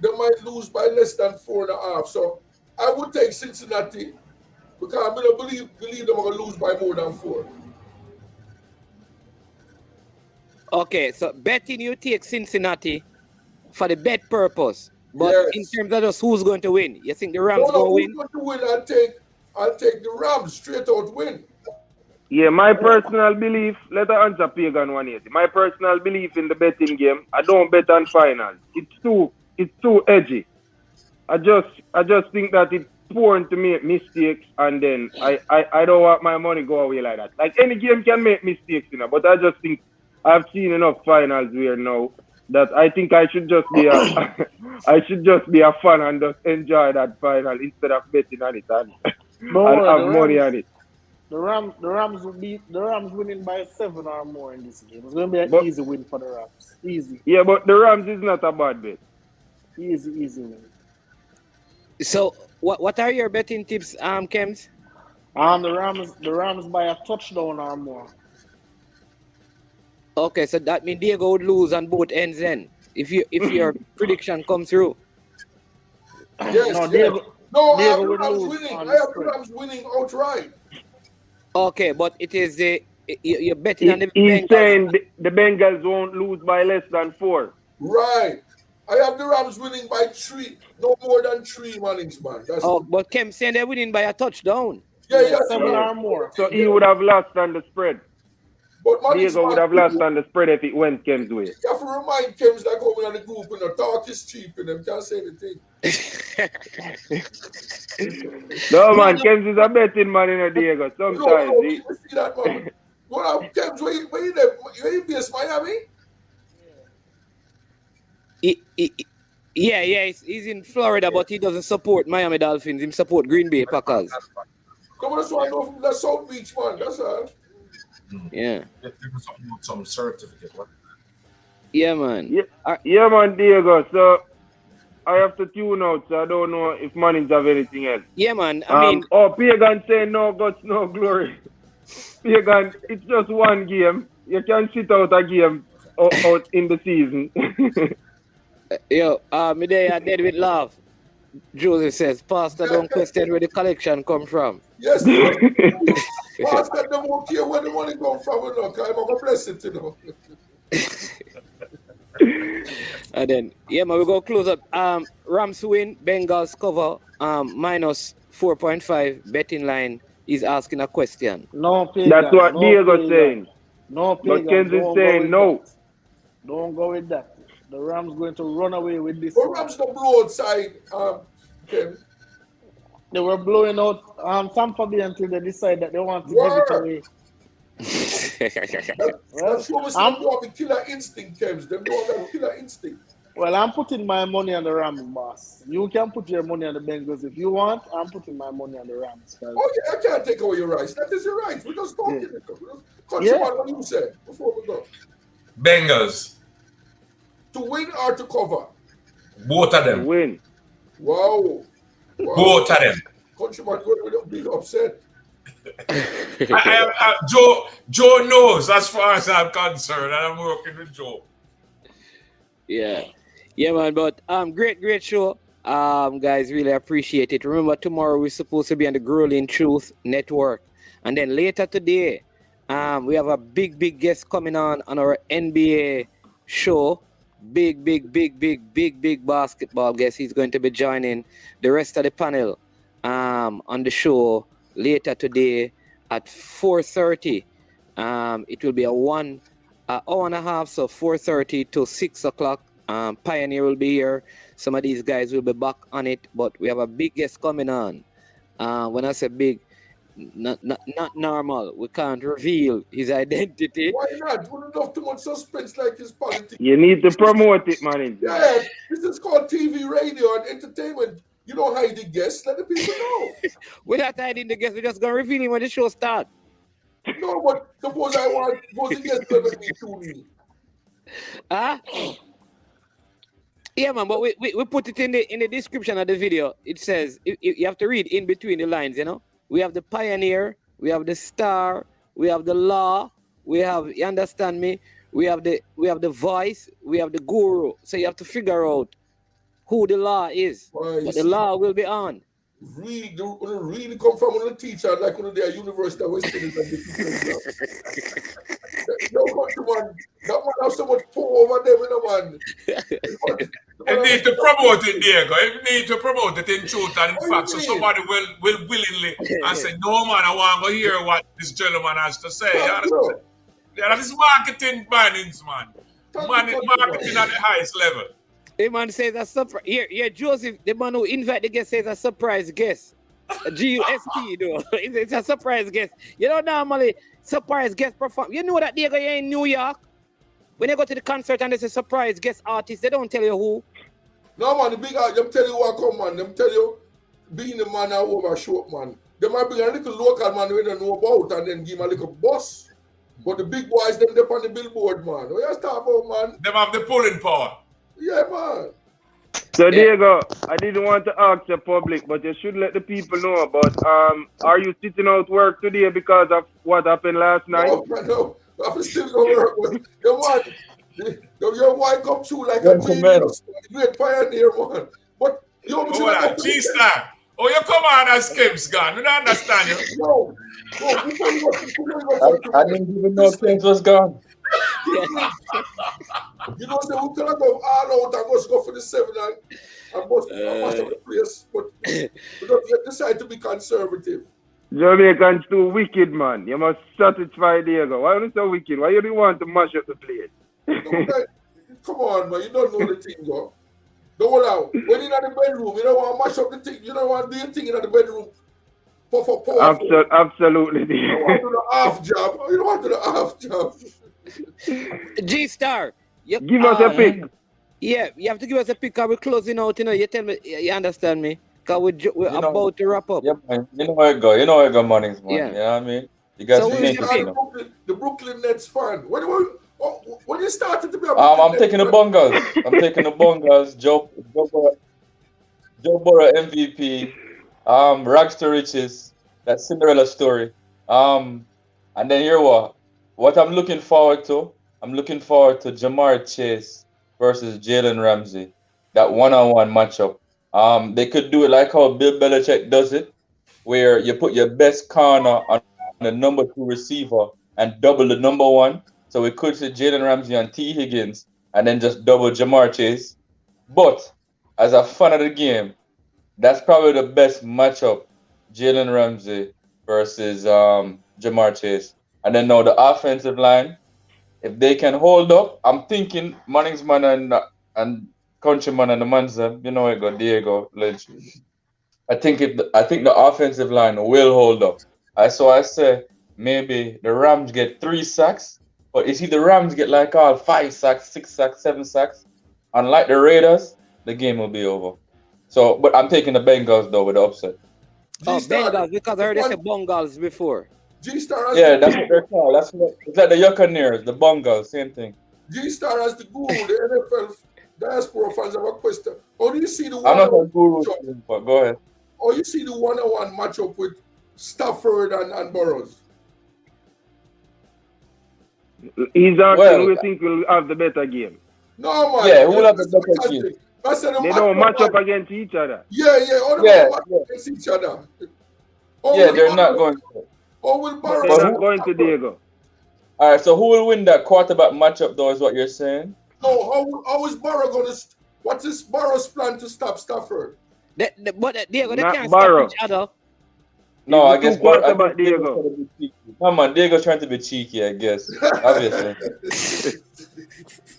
they might lose by less than 4.5. So I would take Cincinnati because I don't believe they're going to lose by more than 4. Okay, so betting you take Cincinnati for the bet purpose. But in terms of just who's going to win, you think the Rams going to win? Who's going to win? I'll take the Rams straight out win. Yeah, my personal belief, let her answer Pagan 180. My personal belief in the betting game, I don't bet on finals. It's too edgy. I just think that it's prone to make mistakes, and then I don't want my money go away like that. Like any game can make mistakes, but I just think I've seen enough finals where now that I think I should just be a fan and just enjoy that final instead of betting on it and have money on it. The Rams winning by 7 or more in this game. It's going to be an easy win for the Rams. Easy. Yeah, but the Rams is not a bad bet. Easy win. So what are your betting tips, Kems? The Rams by a touchdown or more. Okay, so that means Diego would lose on both ends then. If your prediction comes through. Yes. Diego I have the Rams winning. I have the Rams winning outright. Okay, but it is you're betting on the Bengals. He's saying the Bengals won't lose by less than 4. Right. I have the Rams winning by 3, no more than 3, Manning's man. But Kem saying they're winning by a touchdown. Yeah, 7 or more. So he would have lost on the spread. But Diego would have lost on the spread if it went Kem's way. You have to remind Kems that coming on the group, talk is cheap and them can't say anything. No, man, Kems is a betting man in a Diego. Sometimes. No, see that, man. What Kems, where you based, Miami? Yeah, he's in Florida, but he doesn't support Miami Dolphins. He support Green Bay Packers. Come on, that's why I know from the South Beach, man. That's all. Yeah. Some certificate. What? Yeah, man. Yeah, man, Diego. So I have to tune out, so I don't know if Mannings have anything else. Yeah, man. I mean, Pagan saying no guts, no glory. Pagan, it's just one game. You can sit out a game out in the season. Yo, me there dead with love. Joseph says, Pastor, don't question where the collection come from. Yes, Pastor them won't care where the money come from, you know, because I'm going to bless it, you know. And then, yeah, man, we go close up. Rams win, Bengals cover, minus 4.5 betting line is asking a question. No pagan. That's what no Diego's pagan. saying. No But pagan. Kenzie's Don't saying go with no. that. Don't go with that. The Rams going to run away with this But one. Rams don't blow outside, Ken. They were blowing out Tampa Bay until they decide that they want to give it away. That's what we say. Them don't have the killer instinct, Kems. Them don't have that killer instinct. Well, I'm putting my money on the Rams, boss. You can put your money on the Bengals if you want. I'm putting my money on the Rams. Okay, I can't take away your rights. That is your rights. We're just talking. Yeah. What you said before we go. Bengals. To win or to cover? Both of them. Win. Wow. Both of them. Countryman going to be upset. Joe knows as far as I'm concerned, and I'm working with Joe. Yeah, man. But great show. Guys, really appreciate it. Remember, tomorrow we're supposed to be on the Grueling Truth Network, and then later today, we have a big guest coming on our NBA show. Big basketball guest. He's going to be joining the rest of the panel on the show later today at 4:30. It will be a 1 hour and a half, so 4:30 to 6 o'clock. Pioneer will be here. Some of these guys will be back on it, but we have a big guest coming on. When I say big, not normal. We can't reveal his identity. Why not? We don't have too much suspense like his politics. You need to promote it, man. Yeah, this is called TV, radio, and entertainment. You don't hide the guests. Let the people know. We're not hiding the guests. We're just going to reveal him when the show starts. No, but suppose I want the guests to let me tune in. Yeah, man, but we put it in the description of the video. It says you have to read in between the lines, you know. We have the Pioneer, we have the Star, we have the Law, we have, you understand me? We have the Voice, we have the Guru. So you have to figure out who the Law is. But the Law will be on. Really come from one of the teacher like one of their university West Indies and the no countryman, that man have so much pull over them, you know, man. You need to promote it, Diego. You need to promote it in truth and in fact, so somebody will willingly and say, no man, I want to hear what this gentleman has to say. Yeah, that is marketing bannings, man. Marketing at the highest level. The man says a surprise. Here, Joseph, the man who invite the guest says a surprise guest. GUST, though. It's a surprise guest. You know, normally surprise guest perform. You know that Diego, you're in New York. When you go to the concert and there's a surprise guest artist, they don't tell you who. No, man, the big art, them tell you what come, man. Them tell you being the man over short, man. They might bring a little local man we don't know about and then give him a little boss. But the big boys, them up on the billboard, man. What you talking about, man? Them have the pulling power. Yeah, man. So Diego, I didn't want to ask the public, but you should let the people know about. Are you sitting out work today because of what happened last night? No. I'm still going to work with your man. Your wife come through like a genius, great pioneer, man. But you know, G-Star. Oh, you come on as Skips gone. You don't understand you. No. I didn't even know Skips was gone. You know, so we cannot go all out and go for the 7 and bust up the place. But we don't decide to be conservative. Jamaicans too wicked, man. You must satisfy Diego. Why are you so wicked? Why you don't want to mash up the place? Come on, man. You don't know the thing, bro. Don't allow. When you're in the bedroom, you don't want to mash up the thing. You don't want to do your thing in the bedroom. Absolutely. You don't want to do the half job. You don't want to do the half job. G-Star. Give us a pick. Yeah, you have to give us a pick. We're closing out, you know. You tell me, you understand me? Because we're about to wrap up. Yeah, man. You know where I go. You know where I go, mornings, man. Yeah. You know what I mean? You guys the Brooklyn Nets fan. When you started to be a I'm taking the Bengals. I'm taking the Bengals. Joe Burrow MVP. Rags to riches. That Cinderella story. And then here what I'm looking forward to. I'm looking forward to Jamar Chase versus Jalen Ramsey. That one-on-one matchup. They could do it like how Bill Belichick does it, where you put your best corner on the number 2 receiver and double the number 1. So we could see Jalen Ramsey and T. Higgins and then just double Jamar Chase. But as a fan of the game, that's probably the best matchup, Jalen Ramsey versus Jamar Chase. And then now the offensive line, if they can hold up, I'm thinking Manningsman and Countryman and the Manza, you know it go Diego Lynch. I think the offensive line will hold up. I say maybe the Rams get 3 sacks, but you see the Rams get like all 5 sacks, 6 sacks, 7 sacks. Unlike the Raiders, the game will be over. So, but I'm taking the Bengals though with the upset. Oh, Bengals, because I heard they say Bengals before. G-Star Yeah, that's what they're called. It's like the Yuccaneers, the Bengals, same thing. G-Star as the guru, the NFL diaspora fans have a question. How do you see the I'm not a guru, but go ahead. How you see the one-on-one matchup with Stafford and Barrows? He's asking who you think will have the better game. No, man. Yeah, who will have the better game? They don't match up against each other. Yeah. Against each other. They're not going to. Or will Barrows? They're not going to Diego. All right, so who will win that quarterback matchup, though, is what you're saying? No, how is Barrow going to... What is Barrow's plan to stop Stafford? But Diego, they can't Barrow. stop each other. No, I guess Diego. Come on, Diego's trying to be cheeky, I guess. Obviously.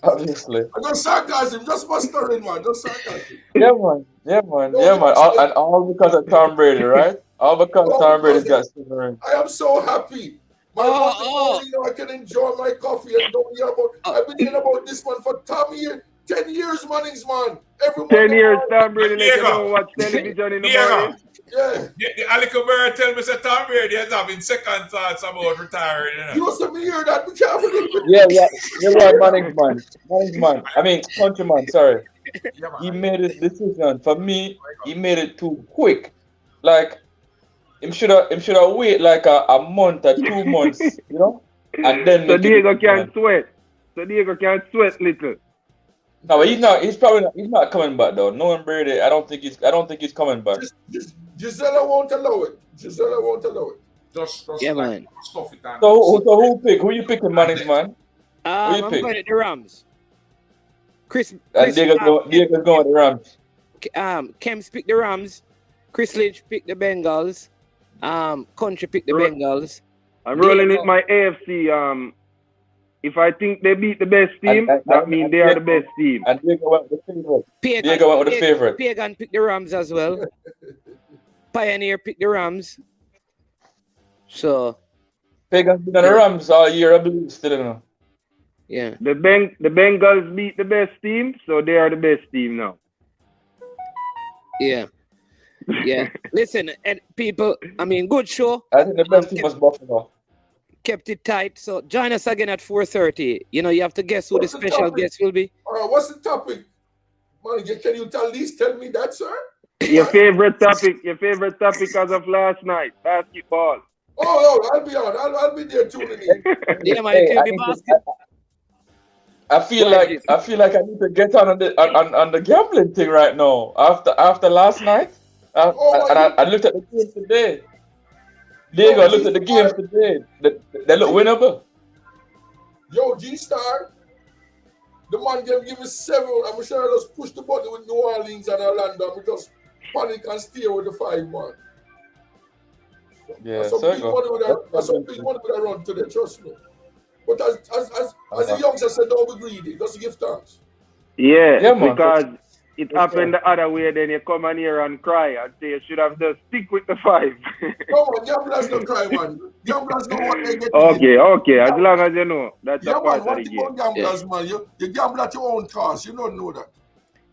Obviously. No sarcasm, just mustering, man. No sarcasm. Yeah, man. And all because of Tom Brady, right? All because Tom Brady's got simmering. I am so happy. I can enjoy my coffee and don't hear about. I've been hearing about this one for 10 years, Mannings, man. 10 years, Tom Brady, let you know watch television in the morning. Yeah. The Ali Cabrera tell me that Tom Brady is having second thoughts about retiring. You must have heard that. Be careful. Yeah. You're right, Manningsman. I mean, Countryman, sorry. He made his decision. For me, he made it too quick. Like, him should have wait like a month or 2 months, you know? And then so Diego can sweat. Little. No, but he's not coming back though. Knowing Brady, I don't think he's coming back. Gisela won't allow it. Just yeah, man. Stuff it down. So who you picking, Mannings, man? I'm going to the Rams. Chris Diego's going with the Rams. Kemps picked the Rams. Chris Lynch picked the Bengals. Country picked the Bengals. I'm rolling with my AFC. If I think they beat the best team, that means they are the best team. And Diego went with the favorite. Pagan picked the Rams as well. Pioneer picked the Rams. So Pagan's been on the Rams all year, I believe, still know. Yeah. The Bengals beat the best team, so they are the best team now. Yeah. Yeah. Listen, and people, I mean, good show. I think the best team was Buffalo. Kept it tight. So join us again at 4:30. You know, you have to guess who the special guest will be. All right, what's the topic? Manager, can you tell me that, sir? Your favorite topic as of last night, basketball. Oh, I'll be on. I'll be there tuning in. Yeah, man, it can be basketball. I feel like I need to get on the gambling thing right now. After last night, I looked at the game today. Diego, I looked at the games today. They look winnable. Yo, G-Star, the man give me several. I'm sure I just push the button with New Orleans and Orlando. We just panic and steer with the 5-1. Yeah, that's some big money with that run today, trust me. But as the youngster said, don't be greedy. Just give thanks. Yeah, because it happened the other way. Then you come in here and cry and say you should have just stick with the 5. No, man, gamblers don't cry, man. Gamblers know what they get. Okay. As long as you know, that's a part of the game. Gamblers, man. You gamble at your own cost. You don't know that.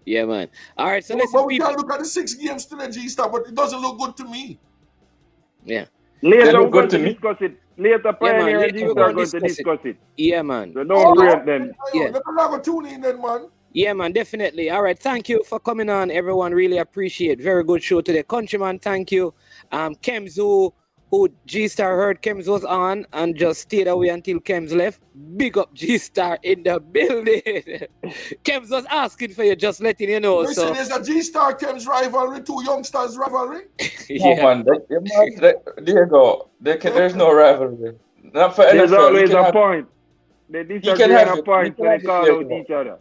Yeah, man. All right, so but we can look at the 6 games today, G-Star, but it doesn't look good to me. Yeah. Later, we're going to discuss it. Later, Pioneer and G-Star are going to discuss it. Yeah, man. So don't break them. Yeah. Tune in then, man. Yeah, man, definitely. All right, thank you for coming on, everyone. Really appreciate. Very good show today. Countryman, thank you. Kemzu, who G-Star heard Kems was on and just stayed away until Kems left. Big up G-Star in the building. Kems was asking for you, just letting you know. Listen, So there's a G-Star Kems rivalry, two youngsters rivalry. No, man. Diego, there's no rivalry. Not for There's NFL. always a point. They disagree on a point, so they call out each other.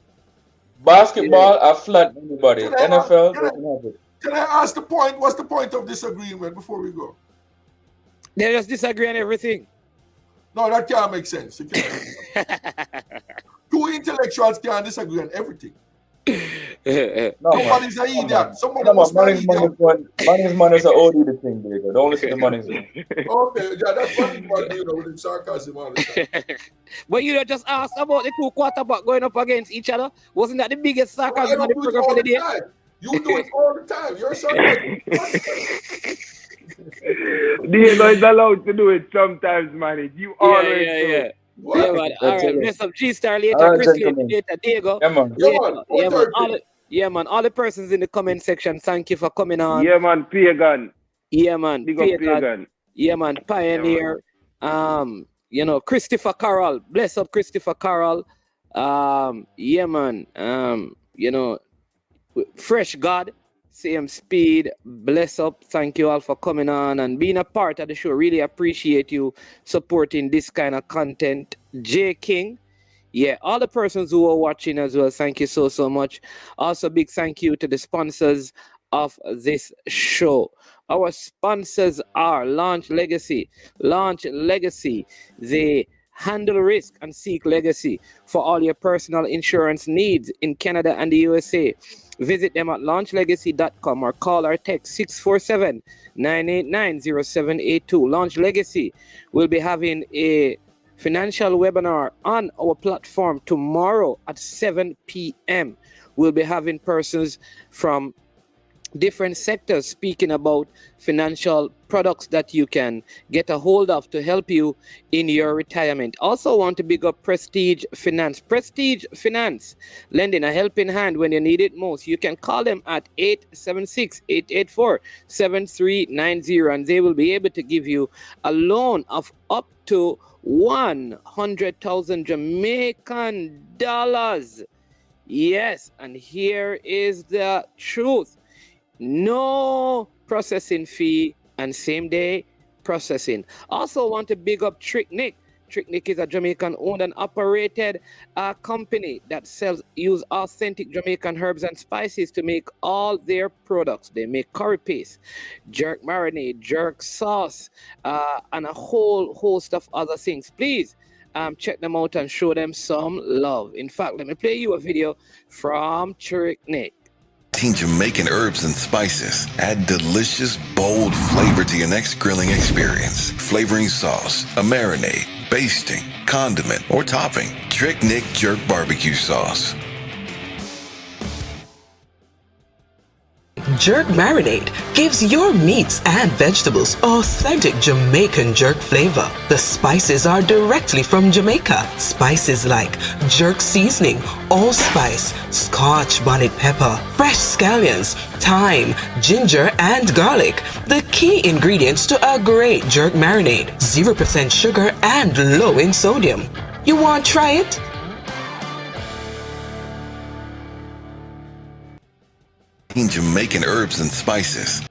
Basketball, I flat anybody. Can I- NFL, can I- they can have it. Can I ask the point? What's the point of disagreement before we go? they just disagree on everything. No, that can't make sense. It can't. Two intellectuals can't disagree on everything. No, Somebody's an idiot. Somebody Come must on, be an idiot. money's the OD the thing, Diego. Don't listen to money's. Okay, yeah, that's funny, but you know, with sarcasm all the time. But you know, just asked about the two quarterbacks going up against each other. Wasn't that the biggest I sarcasm don't of the do it program all for the the day? time. You do it all the time. You're sarcastic. Diego is allowed to do it sometimes, man. You always do. Yeah, What? man. All right. it. Bless up G-Star later, All right, Chris gentlemen. later, Diego. Yeah, man. Yeah, man. Yeah, man. All the persons in the comment section, thank you for coming on. Yeah, man. Pagan. Yeah, man. Big up Pagan. Yeah, man. Pioneer. You know, Christopher Carroll. Bless up Christopher Carroll. Yeah, man. You know, Fresh God. Same Speed. Bless up. Thank you all for coming on and being a part of the show. Really appreciate you supporting this kind of content. J King. Yeah, all the persons who are watching as well, thank you so much. Also, big thank you to the sponsors of this show. Our sponsors are Launch Legacy. Launch Legacy, they handle risk and seek legacy for all your personal insurance needs in Canada and the USA. Visit them at launchlegacy.com or call or text 647-989-0782. Launch Legacy will be having a financial webinar on our platform tomorrow at 7 p.m. We'll be having persons from different sectors speaking about financial products that you can get a hold of to help you in your retirement. Also want to big up Prestige Finance. Prestige Finance, lending a helping hand when you need it most. You can call them at 876-884-7390 and they will be able to give you a loan of up to 100,000 Jamaican dollars. Yes, and here is the truth. No processing fee and same day processing. Also want to big up Trick Nick. Trick Nick is a Jamaican owned and operated company that use authentic Jamaican herbs and spices to make all their products. They make curry paste, jerk marinade, jerk sauce, and a whole host of other things. Please check them out and show them some love. In fact, let me play you a video from Trick Nick. Jamaican herbs and spices add delicious, bold flavor to your next grilling experience. Flavoring sauce, a marinade, basting, condiment, or topping. Trick Nick Jerk Barbecue Sauce. Jerk Marinade gives your meats and vegetables authentic Jamaican jerk flavor. The spices are directly from Jamaica. Spices like jerk seasoning, allspice, Scotch bonnet pepper, fresh scallions, thyme, ginger, and garlic. The key ingredients to a great jerk marinade. 0% sugar and low in sodium. You want to try it? Jamaican herbs and spices